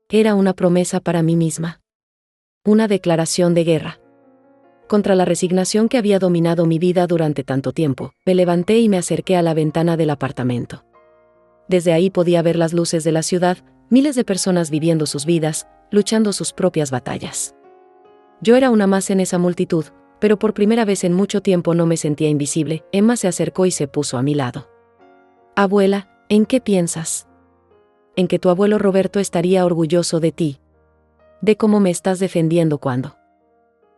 Era una promesa para mí misma. Una declaración de guerra. Contra la resignación que había dominado mi vida durante tanto tiempo, me levanté y me acerqué a la ventana del apartamento. Desde ahí podía ver las luces de la ciudad, miles de personas viviendo sus vidas, luchando sus propias batallas. Yo era una más en esa multitud, pero por primera vez en mucho tiempo no me sentía invisible. Emma se acercó y se puso a mi lado. Abuela, ¿en qué piensas? En que tu abuelo Roberto estaría orgulloso de ti. De cómo me estás defendiendo cuando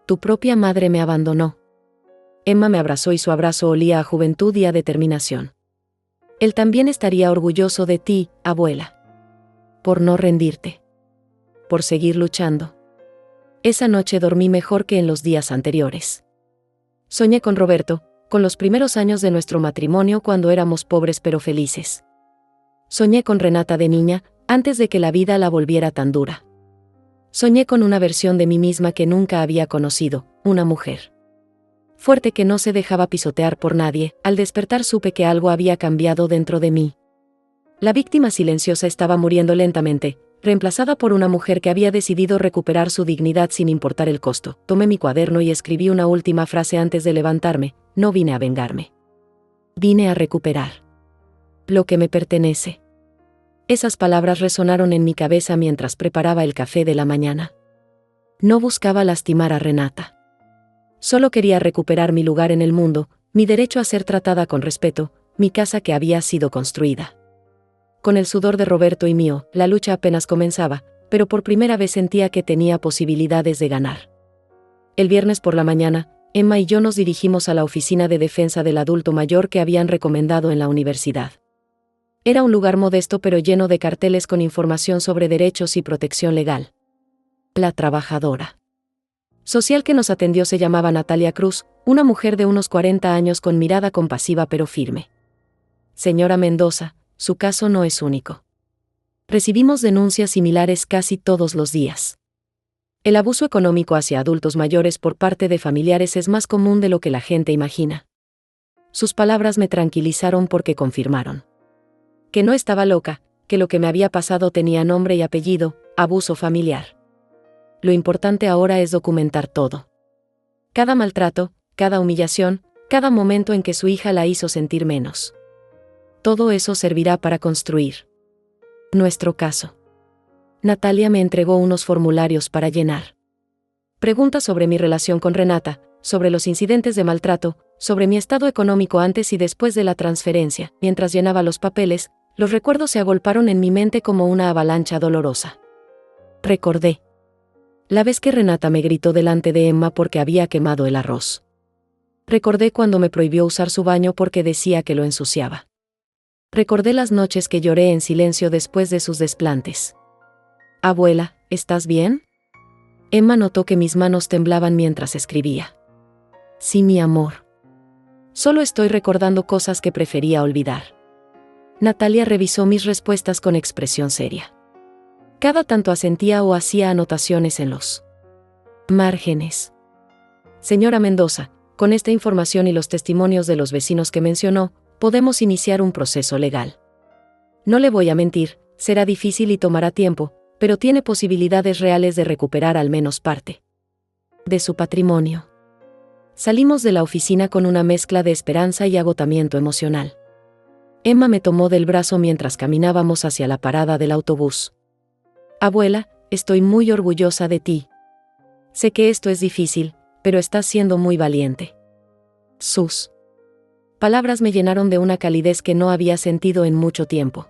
tu propia madre me abandonó. Emma me abrazó y su abrazo olía a juventud y a determinación. Él también estaría orgulloso de ti, abuela. Por no rendirte. Por seguir luchando. Esa noche dormí mejor que en los días anteriores. Soñé con Roberto, con los primeros años de nuestro matrimonio cuando éramos pobres pero felices. Soñé con Renata de niña, antes de que la vida la volviera tan dura. Soñé con una versión de mí misma que nunca había conocido, una mujer fuerte que no se dejaba pisotear por nadie. Al despertar supe que algo había cambiado dentro de mí. La víctima silenciosa estaba muriendo lentamente, reemplazada por una mujer que había decidido recuperar su dignidad sin importar el costo. Tomé mi cuaderno y escribí una última frase antes de levantarme: no vine a vengarme. Vine a recuperar lo que me pertenece. Esas palabras resonaron en mi cabeza mientras preparaba el café de la mañana. No buscaba lastimar a Renata. Solo quería recuperar mi lugar en el mundo, mi derecho a ser tratada con respeto, mi casa que había sido construida. Con el sudor de Roberto y mío, la lucha apenas comenzaba, pero por primera vez sentía que tenía posibilidades de ganar. El viernes por la mañana, Emma y yo nos dirigimos a la oficina de defensa del adulto mayor que habían recomendado en la universidad. Era un lugar modesto pero lleno de carteles con información sobre derechos y protección legal. La trabajadora social que nos atendió se llamaba Natalia Cruz, una mujer de unos 40 años con mirada compasiva pero firme. Señora Mendoza, su caso no es único. Recibimos denuncias similares casi todos los días. El abuso económico hacia adultos mayores por parte de familiares es más común de lo que la gente imagina. Sus palabras me tranquilizaron porque confirmaron que no estaba loca, que lo que me había pasado tenía nombre y apellido, abuso familiar. Lo importante ahora es documentar todo. Cada maltrato, cada humillación, cada momento en que su hija la hizo sentir menos. Todo eso servirá para construir nuestro caso. Natalia me entregó unos formularios para llenar. Preguntas sobre mi relación con Renata, sobre los incidentes de maltrato, sobre mi estado económico antes y después de la transferencia. Mientras llenaba los papeles, los recuerdos se agolparon en mi mente como una avalancha dolorosa. Recordé la vez que Renata me gritó delante de Emma porque había quemado el arroz. Recordé cuando me prohibió usar su baño porque decía que lo ensuciaba. Recordé las noches que lloré en silencio después de sus desplantes. Abuela, ¿estás bien? Emma notó que mis manos temblaban mientras escribía. Sí, mi amor. Solo estoy recordando cosas que prefería olvidar. Natalia revisó mis respuestas con expresión seria. Cada tanto asentía o hacía anotaciones en los márgenes. Señora Mendoza, con esta información y los testimonios de los vecinos que mencionó, podemos iniciar un proceso legal. No le voy a mentir, será difícil y tomará tiempo, pero tiene posibilidades reales de recuperar al menos parte de su patrimonio. Salimos de la oficina con una mezcla de esperanza y agotamiento emocional. Emma me tomó del brazo mientras caminábamos hacia la parada del autobús. Abuela, estoy muy orgullosa de ti. Sé que esto es difícil, pero estás siendo muy valiente. Sus palabras me llenaron de una calidez que no había sentido en mucho tiempo.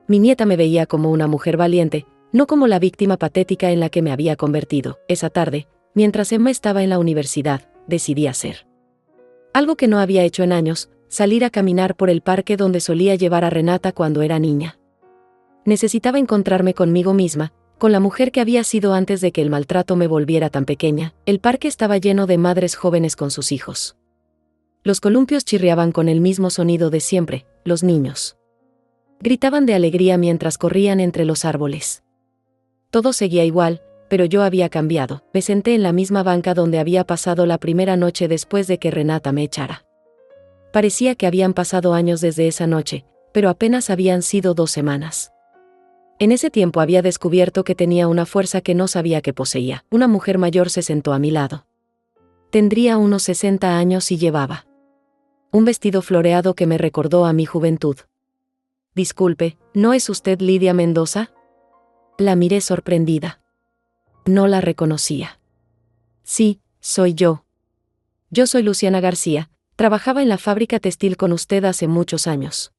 Mi nieta me veía como una mujer valiente, no como la víctima patética en la que me había convertido. Esa tarde, mientras Emma estaba en la universidad, decidí hacer algo que no había hecho en años: salir a caminar por el parque donde solía llevar a Renata cuando era niña. Necesitaba encontrarme conmigo misma, con la mujer que había sido antes de que el maltrato me volviera tan pequeña. El parque estaba lleno de madres jóvenes con sus hijos. Los columpios chirriaban con el mismo sonido de siempre, los niños gritaban de alegría mientras corrían entre los árboles. Todo seguía igual, pero yo había cambiado. Me senté en la misma banca donde había pasado la primera noche después de que Renata me echara. Parecía que habían pasado años desde esa noche, pero apenas habían sido 2 semanas. En ese tiempo había descubierto que tenía una fuerza que no sabía que poseía. Una mujer mayor se sentó a mi lado. Tendría unos 60 años y llevaba un vestido floreado que me recordó a mi juventud. Disculpe, ¿no es usted Lidia Mendoza? La miré sorprendida. No la reconocía. Sí, soy yo. Yo soy Luciana García, trabajaba en la fábrica textil con usted hace muchos años.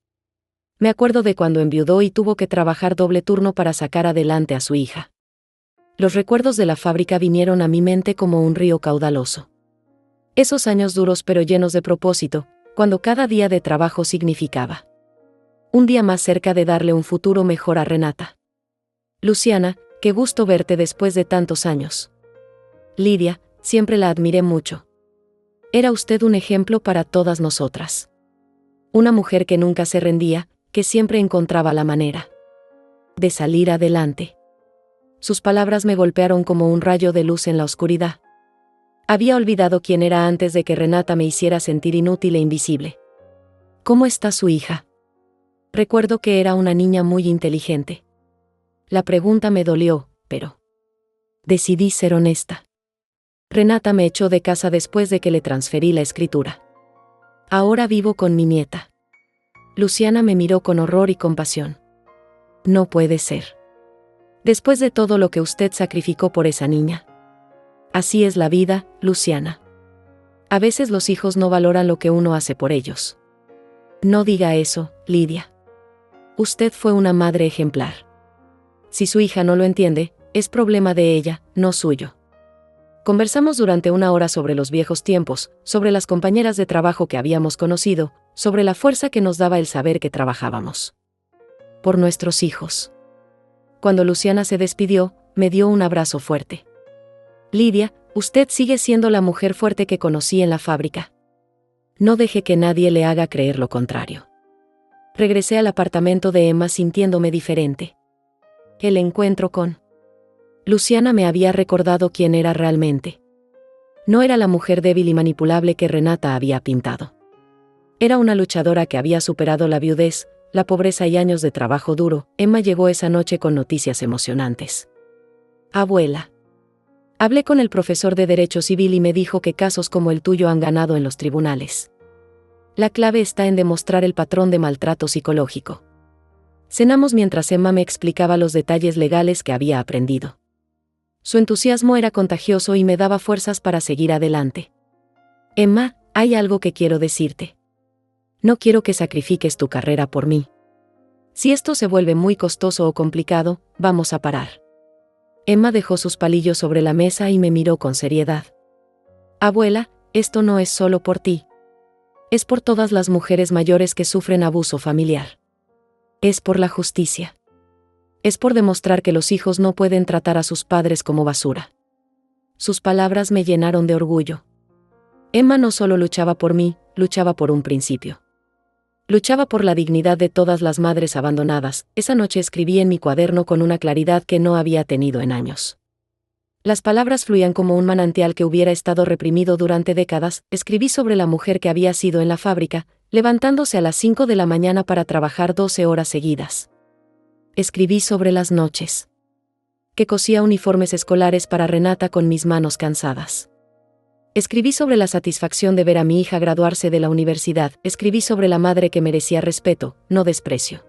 Me acuerdo de cuando enviudó y tuvo que trabajar doble turno para sacar adelante a su hija. Los recuerdos de la fábrica vinieron a mi mente como un río caudaloso. Esos años duros pero llenos de propósito, cuando cada día de trabajo significaba un día más cerca de darle un futuro mejor a Renata. Luciana, qué gusto verte después de tantos años. Lidia, siempre la admiré mucho. Era usted un ejemplo para todas nosotras. Una mujer que nunca se rendía, que siempre encontraba la manera de salir adelante. Sus palabras me golpearon como un rayo de luz en la oscuridad. Había olvidado quién era antes de que Renata me hiciera sentir inútil e invisible. ¿Cómo está su hija? Recuerdo que era una niña muy inteligente. La pregunta me dolió, pero decidí ser honesta. Renata me echó de casa después de que le transferí la escritura. Ahora vivo con mi nieta. Luciana me miró con horror y compasión. No puede ser. Después de todo lo que usted sacrificó por esa niña. Así es la vida, Luciana. A veces los hijos no valoran lo que uno hace por ellos. No diga eso, Lidia. Usted fue una madre ejemplar. Si su hija no lo entiende, es problema de ella, no suyo. Conversamos durante una hora sobre los viejos tiempos, sobre las compañeras de trabajo que habíamos conocido, sobre la fuerza que nos daba el saber que trabajábamos por nuestros hijos. Cuando Luciana se despidió, me dio un abrazo fuerte. Lidia, usted sigue siendo la mujer fuerte que conocí en la fábrica. No deje que nadie le haga creer lo contrario. Regresé al apartamento de Emma sintiéndome diferente. El encuentro con Luciana me había recordado quién era realmente. No era la mujer débil y manipulable que Renata había pintado. Era una luchadora que había superado la viudez, la pobreza y años de trabajo duro. Emma llegó esa noche con noticias emocionantes. Abuela. Hablé con el profesor de Derecho Civil y me dijo que casos como el tuyo han ganado en los tribunales. La clave está en demostrar el patrón de maltrato psicológico. Cenamos mientras Emma me explicaba los detalles legales que había aprendido. Su entusiasmo era contagioso y me daba fuerzas para seguir adelante. Emma, hay algo que quiero decirte. No quiero que sacrifiques tu carrera por mí. Si esto se vuelve muy costoso o complicado, vamos a parar. Emma dejó sus palillos sobre la mesa y me miró con seriedad. Abuela, esto no es solo por ti. Es por todas las mujeres mayores que sufren abuso familiar. Es por la justicia. Es por demostrar que los hijos no pueden tratar a sus padres como basura. Sus palabras me llenaron de orgullo. Emma no solo luchaba por mí, luchaba por un principio. Luchaba por la dignidad de todas las madres abandonadas. Esa noche escribí en mi cuaderno con una claridad que no había tenido en años. Las palabras fluían como un manantial que hubiera estado reprimido durante décadas. Escribí sobre la mujer que había sido en la fábrica, levantándose a las 5 de la mañana para trabajar 12 horas seguidas. Escribí sobre las noches que cosía uniformes escolares para Renata con mis manos cansadas. Escribí sobre la satisfacción de ver a mi hija graduarse de la universidad. Escribí sobre la madre que merecía respeto, no desprecio.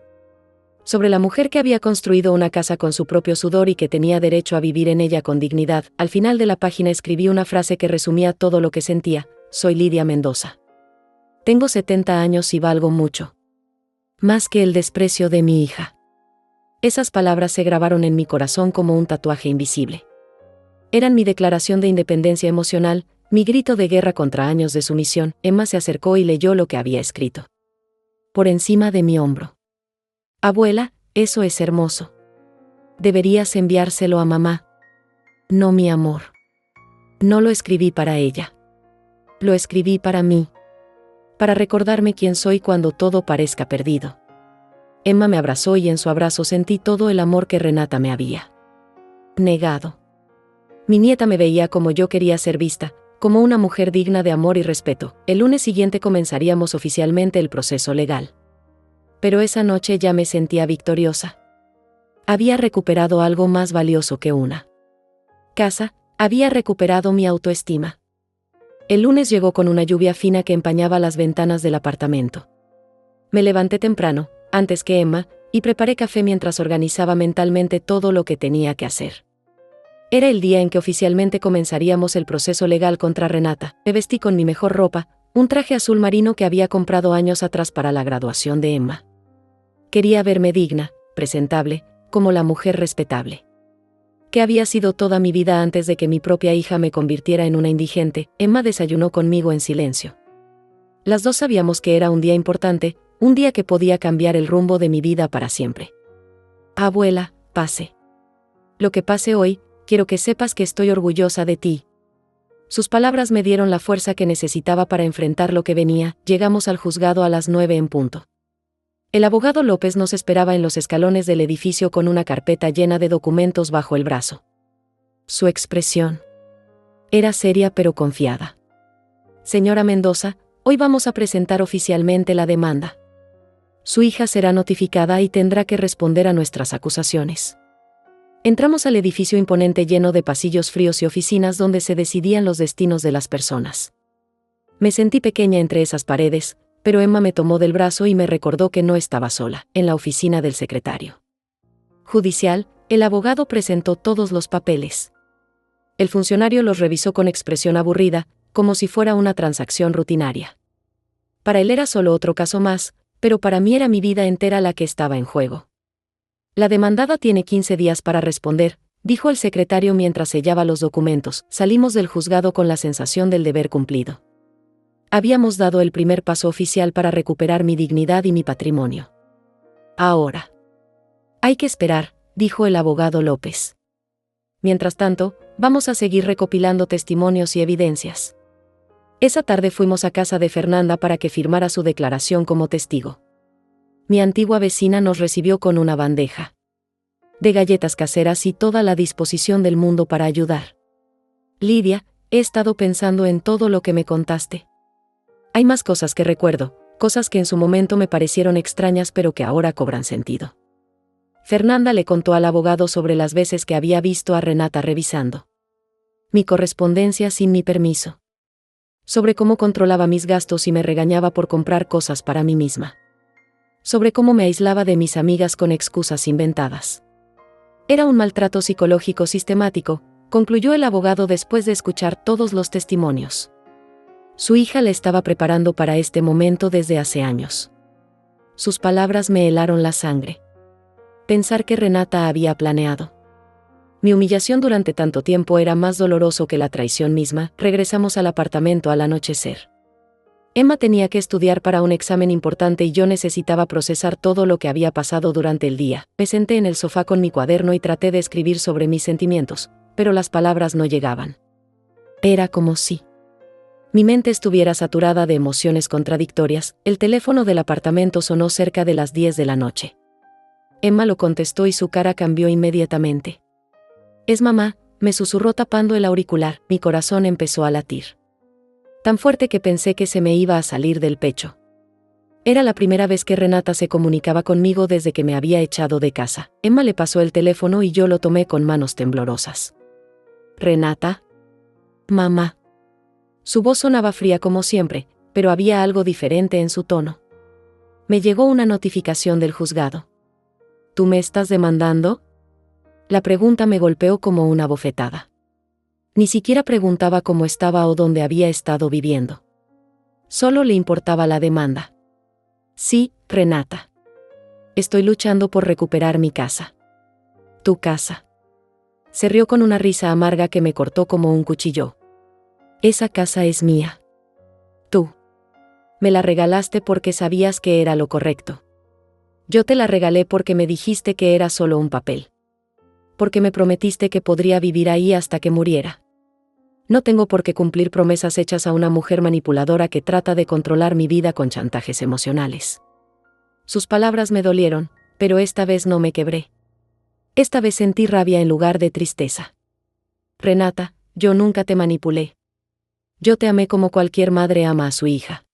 Sobre la mujer que había construido una casa con su propio sudor y que tenía derecho a vivir en ella con dignidad. Al final de la página escribí una frase que resumía todo lo que sentía: soy Lidia Mendoza. Tengo 70 años y valgo mucho. Más que el desprecio de mi hija. Esas palabras se grabaron en mi corazón como un tatuaje invisible. Eran mi declaración de independencia emocional, mi grito de guerra contra años de sumisión. Emma se acercó y leyó lo que había escrito. Por encima de mi hombro. Abuela, eso es hermoso. Deberías enviárselo a mamá. No, mi amor. No lo escribí para ella. Lo escribí para mí. Para recordarme quién soy cuando todo parezca perdido. Emma me abrazó y en su abrazo sentí todo el amor que Renata me había negado. Mi nieta me veía como yo quería ser vista, como una mujer digna de amor y respeto. El lunes siguiente comenzaríamos oficialmente el proceso legal. Pero esa noche ya me sentía victoriosa. Había recuperado algo más valioso que una casa, había recuperado mi autoestima. El lunes llegó con una lluvia fina que empañaba las ventanas del apartamento. Me levanté temprano, antes que Emma, y preparé café mientras organizaba mentalmente todo lo que tenía que hacer. Era el día en que oficialmente comenzaríamos el proceso legal contra Renata. Me vestí con mi mejor ropa, un traje azul marino que había comprado años atrás para la graduación de Emma. Quería verme digna, presentable, como la mujer respetable que había sido toda mi vida antes de que mi propia hija me convirtiera en una indigente. Emma desayunó conmigo en silencio. Las dos sabíamos que era un día importante, un día que podía cambiar el rumbo de mi vida para siempre. Abuela, pase. Lo que pase hoy, quiero que sepas que estoy orgullosa de ti. Sus palabras me dieron la fuerza que necesitaba para enfrentar lo que venía. Llegamos al juzgado a las 9 en punto. El abogado López nos esperaba en los escalones del edificio con una carpeta llena de documentos bajo el brazo. Su expresión era seria pero confiada. Señora Mendoza, hoy vamos a presentar oficialmente la demanda. Su hija será notificada y tendrá que responder a nuestras acusaciones. Entramos al edificio imponente lleno de pasillos fríos y oficinas donde se decidían los destinos de las personas. Me sentí pequeña entre esas paredes, pero Emma me tomó del brazo y me recordó que no estaba sola. En la oficina del secretario judicial, el abogado presentó todos los papeles. El funcionario los revisó con expresión aburrida, como si fuera una transacción rutinaria. Para él era solo otro caso más, pero para mí era mi vida entera la que estaba en juego. La demandada tiene 15 días para responder, dijo el secretario mientras sellaba los documentos. Salimos del juzgado con la sensación del deber cumplido. Habíamos dado el primer paso oficial para recuperar mi dignidad y mi patrimonio. Ahora. Hay que esperar, dijo el abogado López. Mientras tanto, vamos a seguir recopilando testimonios y evidencias. Esa tarde fuimos a casa de Fernanda para que firmara su declaración como testigo. Mi antigua vecina nos recibió con una bandeja de galletas caseras y toda la disposición del mundo para ayudar. Lidia, he estado pensando en todo lo que me contaste. Hay más cosas que recuerdo, cosas que en su momento me parecieron extrañas pero que ahora cobran sentido. Fernanda le contó al abogado sobre las veces que había visto a Renata revisando mi correspondencia sin mi permiso. Sobre cómo controlaba mis gastos y me regañaba por comprar cosas para mí misma. Sobre cómo me aislaba de mis amigas con excusas inventadas. Era un maltrato psicológico sistemático, concluyó el abogado después de escuchar todos los testimonios. Su hija le estaba preparando para este momento desde hace años. Sus palabras me helaron la sangre. Pensar que Renata había planeado mi humillación durante tanto tiempo era más doloroso que la traición misma. Regresamos al apartamento al anochecer. Emma tenía que estudiar para un examen importante y yo necesitaba procesar todo lo que había pasado durante el día. Me senté en el sofá con mi cuaderno y traté de escribir sobre mis sentimientos, pero las palabras no llegaban. Era como si mi mente estuviera saturada de emociones contradictorias. El teléfono del apartamento sonó cerca de las 10 de la noche. Emma lo contestó y su cara cambió inmediatamente. «Es mamá», me susurró tapando el auricular. Mi corazón empezó a latir. Tan fuerte que pensé que se me iba a salir del pecho. Era la primera vez que Renata se comunicaba conmigo desde que me había echado de casa. Emma le pasó el teléfono y yo lo tomé con manos temblorosas. «¿Renata?» «Mamá». Su voz sonaba fría como siempre, pero había algo diferente en su tono. Me llegó una notificación del juzgado. «¿Tú me estás demandando?» La pregunta me golpeó como una bofetada. Ni siquiera preguntaba cómo estaba o dónde había estado viviendo. Solo le importaba la demanda. «Sí, Renata. Estoy luchando por recuperar mi casa». «¿Tu casa?» Se rió con una risa amarga que me cortó como un cuchillo. «Esa casa es mía. Tú me la regalaste porque sabías que era lo correcto. Yo te la regalé porque me dijiste que era solo un papel. Porque me prometiste que podría vivir ahí hasta que muriera. No tengo por qué cumplir promesas hechas a una mujer manipuladora que trata de controlar mi vida con chantajes emocionales». Sus palabras me dolieron, pero esta vez no me quebré. Esta vez sentí rabia en lugar de tristeza. «Renata, yo nunca te manipulé. Yo te amé como cualquier madre ama a su hija.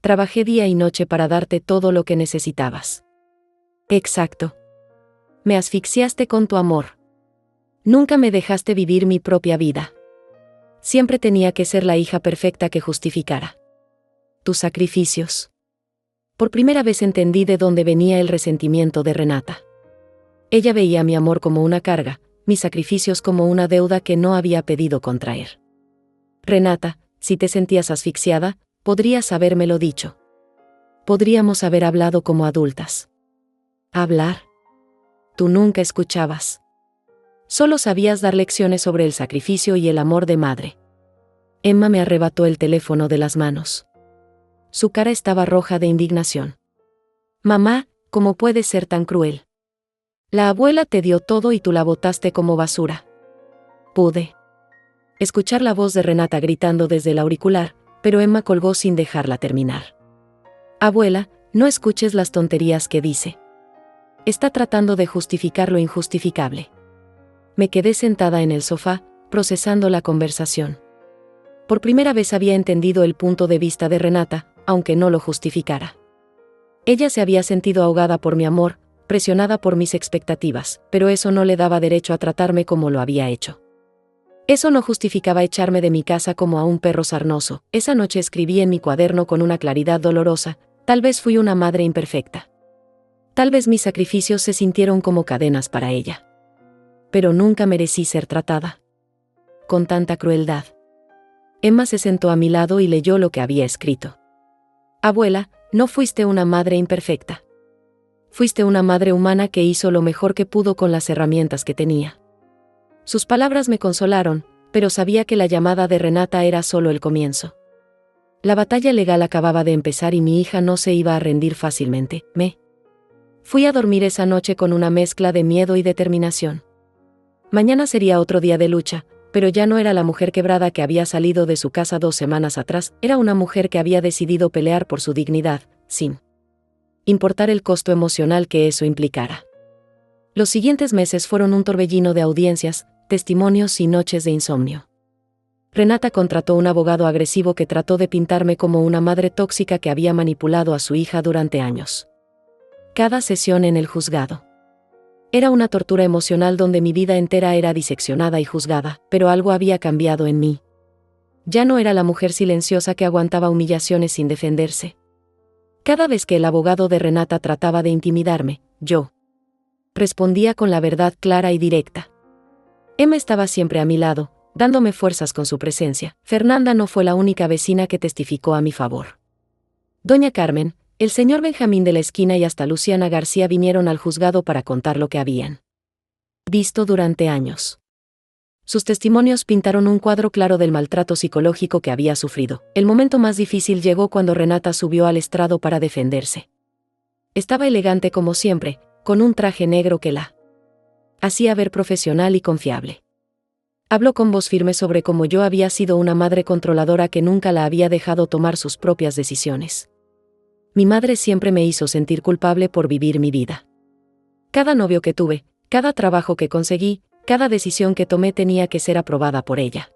Trabajé día y noche para darte todo lo que necesitabas». «Exacto. Me asfixiaste con tu amor. Nunca me dejaste vivir mi propia vida. Siempre tenía que ser la hija perfecta que justificara tus sacrificios». Por primera vez entendí de dónde venía el resentimiento de Renata. Ella veía mi amor como una carga, mis sacrificios como una deuda que no había pedido contraer. «Renata, si te sentías asfixiada, podrías habérmelo dicho. Podríamos haber hablado como adultas». «¿Hablar? Tú nunca escuchabas. Solo sabías dar lecciones sobre el sacrificio y el amor de madre». Emma me arrebató el teléfono de las manos. Su cara estaba roja de indignación. «Mamá, ¿cómo puedes ser tan cruel? La abuela te dio todo y tú la botaste como basura». Pude escuchar la voz de Renata gritando desde el auricular, pero Emma colgó sin dejarla terminar. «Abuela, no escuches las tonterías que dice. Está tratando de justificar lo injustificable». Me quedé sentada en el sofá, procesando la conversación. Por primera vez había entendido el punto de vista de Renata, aunque no lo justificara. Ella se había sentido ahogada por mi amor, presionada por mis expectativas, pero eso no le daba derecho a tratarme como lo había hecho. Eso no justificaba echarme de mi casa como a un perro sarnoso. Esa noche escribí en mi cuaderno con una claridad dolorosa: tal vez fui una madre imperfecta. Tal vez mis sacrificios se sintieron como cadenas para ella. Pero nunca merecí ser tratada con tanta crueldad. Emma se sentó a mi lado y leyó lo que había escrito. Abuela, no fuiste una madre imperfecta. Fuiste una madre humana que hizo lo mejor que pudo con las herramientas que tenía. Sus palabras me consolaron, pero sabía que la llamada de Renata era solo el comienzo. La batalla legal acababa de empezar y mi hija no se iba a rendir fácilmente. Fui a dormir esa noche con una mezcla de miedo y determinación. Mañana sería otro día de lucha, pero ya no era la mujer quebrada que había salido de su casa 2 semanas atrás, era una mujer que había decidido pelear por su dignidad, sin importar el costo emocional que eso implicara. Los siguientes meses fueron un torbellino de audiencias, testimonios y noches de insomnio. Renata contrató un abogado agresivo que trató de pintarme como una madre tóxica que había manipulado a su hija durante años. Cada sesión en el juzgado era una tortura emocional donde mi vida entera era diseccionada y juzgada, pero algo había cambiado en mí. Ya no era la mujer silenciosa que aguantaba humillaciones sin defenderse. Cada vez que el abogado de Renata trataba de intimidarme, yo respondía con la verdad clara y directa. Emma estaba siempre a mi lado, dándome fuerzas con su presencia. Fernanda no fue la única vecina que testificó a mi favor. Doña Carmen, el señor Benjamín de la esquina y hasta Luciana García vinieron al juzgado para contar lo que habían visto durante años. Sus testimonios pintaron un cuadro claro del maltrato psicológico que había sufrido. El momento más difícil llegó cuando Renata subió al estrado para defenderse. Estaba elegante como siempre, con un traje negro que la hacía ver profesional y confiable. Habló con voz firme sobre cómo yo había sido una madre controladora que nunca la había dejado tomar sus propias decisiones. Mi madre siempre me hizo sentir culpable por vivir mi vida. Cada novio que tuve, cada trabajo que conseguí, cada decisión que tomé tenía que ser aprobada por ella.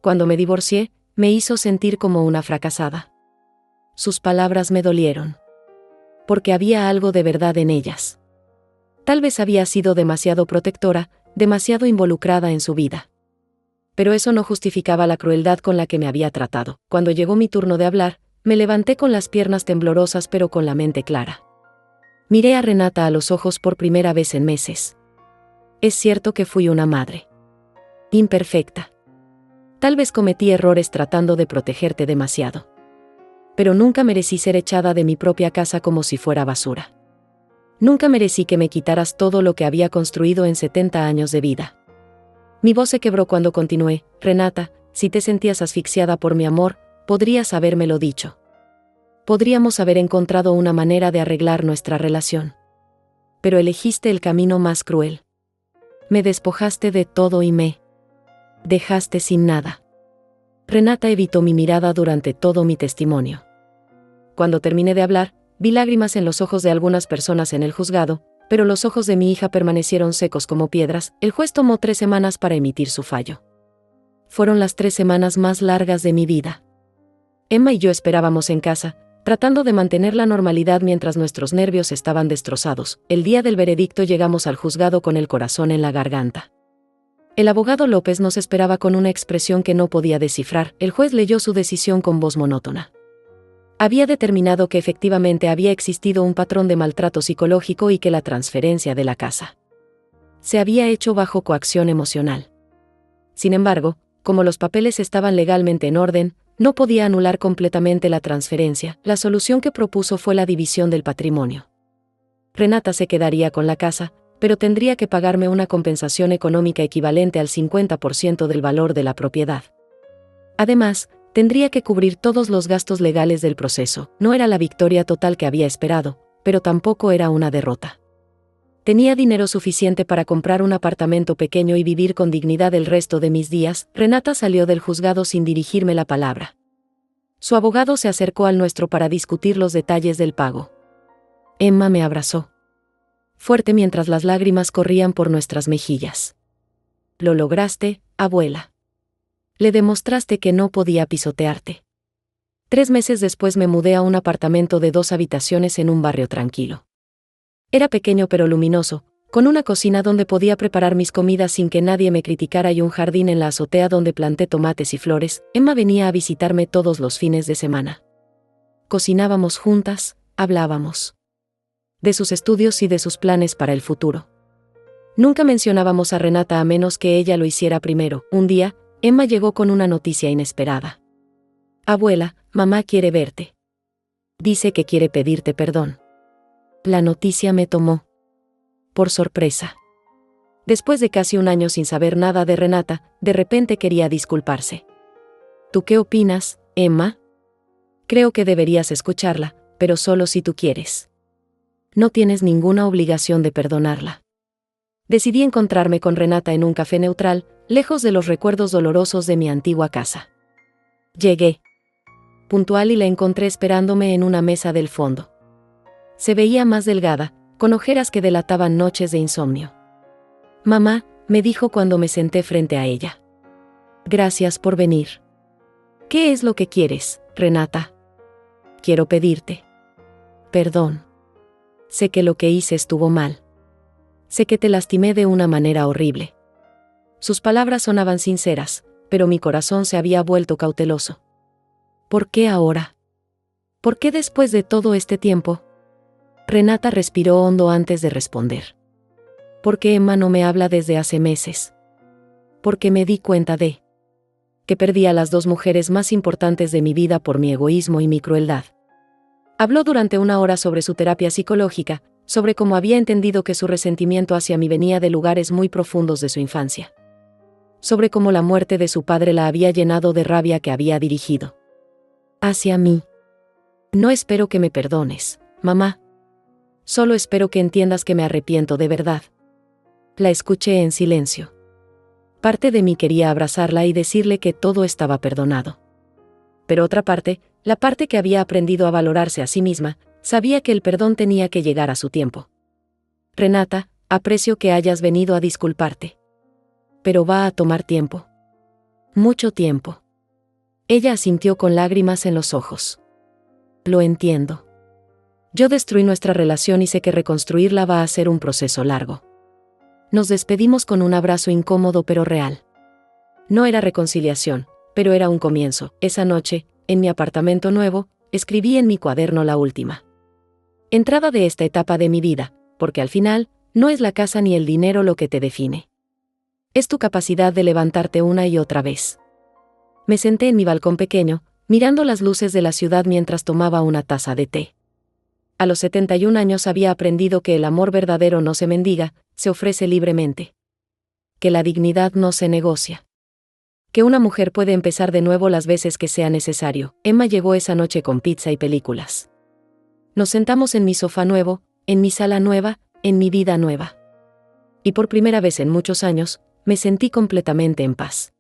Cuando me divorcié, me hizo sentir como una fracasada. Sus palabras me dolieron. Porque había algo de verdad en ellas. Tal vez había sido demasiado protectora, demasiado involucrada en su vida. Pero eso no justificaba la crueldad con la que me había tratado. Cuando llegó mi turno de hablar, me levanté con las piernas temblorosas pero con la mente clara. Miré a Renata a los ojos por primera vez en meses. Es cierto que fui una madre imperfecta. Tal vez cometí errores tratando de protegerte demasiado. Pero nunca merecí ser echada de mi propia casa como si fuera basura. Nunca merecí que me quitaras todo lo que había construido en 70 años de vida. Mi voz se quebró cuando continué. Renata, si te sentías asfixiada por mi amor, podrías habérmelo dicho. Podríamos haber encontrado una manera de arreglar nuestra relación. Pero elegiste el camino más cruel. Me despojaste de todo y me dejaste sin nada. Renata evitó mi mirada durante todo mi testimonio. Cuando terminé de hablar, vi lágrimas en los ojos de algunas personas en el juzgado, pero los ojos de mi hija permanecieron secos como piedras. El juez tomó 3 semanas para emitir su fallo. Fueron las 3 semanas más largas de mi vida. Emma y yo esperábamos en casa, tratando de mantener la normalidad mientras nuestros nervios estaban destrozados. El día del veredicto llegamos al juzgado con el corazón en la garganta. El abogado López nos esperaba con una expresión que no podía descifrar. El juez leyó su decisión con voz monótona. Había determinado que efectivamente había existido un patrón de maltrato psicológico y que la transferencia de la casa se había hecho bajo coacción emocional. Sin embargo, como los papeles estaban legalmente en orden, no podía anular completamente la transferencia. La solución que propuso fue la división del patrimonio. Renata se quedaría con la casa, pero tendría que pagarme una compensación económica equivalente al 50% del valor de la propiedad. Además, tendría que cubrir todos los gastos legales del proceso. No era la victoria total que había esperado, pero tampoco era una derrota. Tenía dinero suficiente para comprar un apartamento pequeño y vivir con dignidad el resto de mis días. Renata salió del juzgado sin dirigirme la palabra. Su abogado se acercó al nuestro para discutir los detalles del pago. Emma me abrazó fuerte mientras las lágrimas corrían por nuestras mejillas. Lo lograste, abuela. Le demostraste que no podía pisotearte. 3 meses después me mudé a un apartamento de 2 habitaciones en un barrio tranquilo. Era pequeño pero luminoso, con una cocina donde podía preparar mis comidas sin que nadie me criticara y un jardín en la azotea donde planté tomates y flores. Emma venía a visitarme todos los fines de semana. Cocinábamos juntas, hablábamos de sus estudios y de sus planes para el futuro. Nunca mencionábamos a Renata a menos que ella lo hiciera primero. Un día, Emma llegó con una noticia inesperada. Abuela, mamá quiere verte. Dice que quiere pedirte perdón. La noticia me tomó por sorpresa. Después de casi un año sin saber nada de Renata, de repente quería disculparse. ¿Tú qué opinas, Emma? Creo que deberías escucharla, pero solo si tú quieres. No tienes ninguna obligación de perdonarla. Decidí encontrarme con Renata en un café neutral, lejos de los recuerdos dolorosos de mi antigua casa. Llegué puntual y la encontré esperándome en una mesa del fondo. Se veía más delgada, con ojeras que delataban noches de insomnio. Mamá, me dijo cuando me senté frente a ella. Gracias por venir. ¿Qué es lo que quieres, Renata? Quiero pedirte perdón. Sé que lo que hice estuvo mal. Sé que te lastimé de una manera horrible. Sus palabras sonaban sinceras, pero mi corazón se había vuelto cauteloso. ¿Por qué ahora? ¿Por qué después de todo este tiempo? Renata respiró hondo antes de responder. ¿Por qué Emma no me habla desde hace meses? Porque me di cuenta de que perdí a las dos mujeres más importantes de mi vida por mi egoísmo y mi crueldad. Habló durante una hora sobre su terapia psicológica, sobre cómo había entendido que su resentimiento hacia mí venía de lugares muy profundos de su infancia. Sobre cómo la muerte de su padre la había llenado de rabia que había dirigido hacia mí. No espero que me perdones, mamá. Solo espero que entiendas que me arrepiento de verdad. La escuché en silencio. Parte de mí quería abrazarla y decirle que todo estaba perdonado. Pero otra parte, la parte que había aprendido a valorarse a sí misma, sabía que el perdón tenía que llegar a su tiempo. Renata, aprecio que hayas venido a disculparte. Pero va a tomar tiempo. Mucho tiempo. Ella asintió con lágrimas en los ojos. Lo entiendo. Yo destruí nuestra relación y sé que reconstruirla va a ser un proceso largo. Nos despedimos con un abrazo incómodo pero real. No era reconciliación, pero era un comienzo. Esa noche, en mi apartamento nuevo, escribí en mi cuaderno la última entrada de esta etapa de mi vida, porque al final, no es la casa ni el dinero lo que te define. Es tu capacidad de levantarte una y otra vez. Me senté en mi balcón pequeño, mirando las luces de la ciudad mientras tomaba una taza de té. A los 71 años había aprendido que el amor verdadero no se mendiga, se ofrece libremente. Que la dignidad no se negocia. Que una mujer puede empezar de nuevo las veces que sea necesario. Emma llegó esa noche con pizza y películas. Nos sentamos en mi sofá nuevo, en mi sala nueva, en mi vida nueva. Y por primera vez en muchos años, me sentí completamente en paz.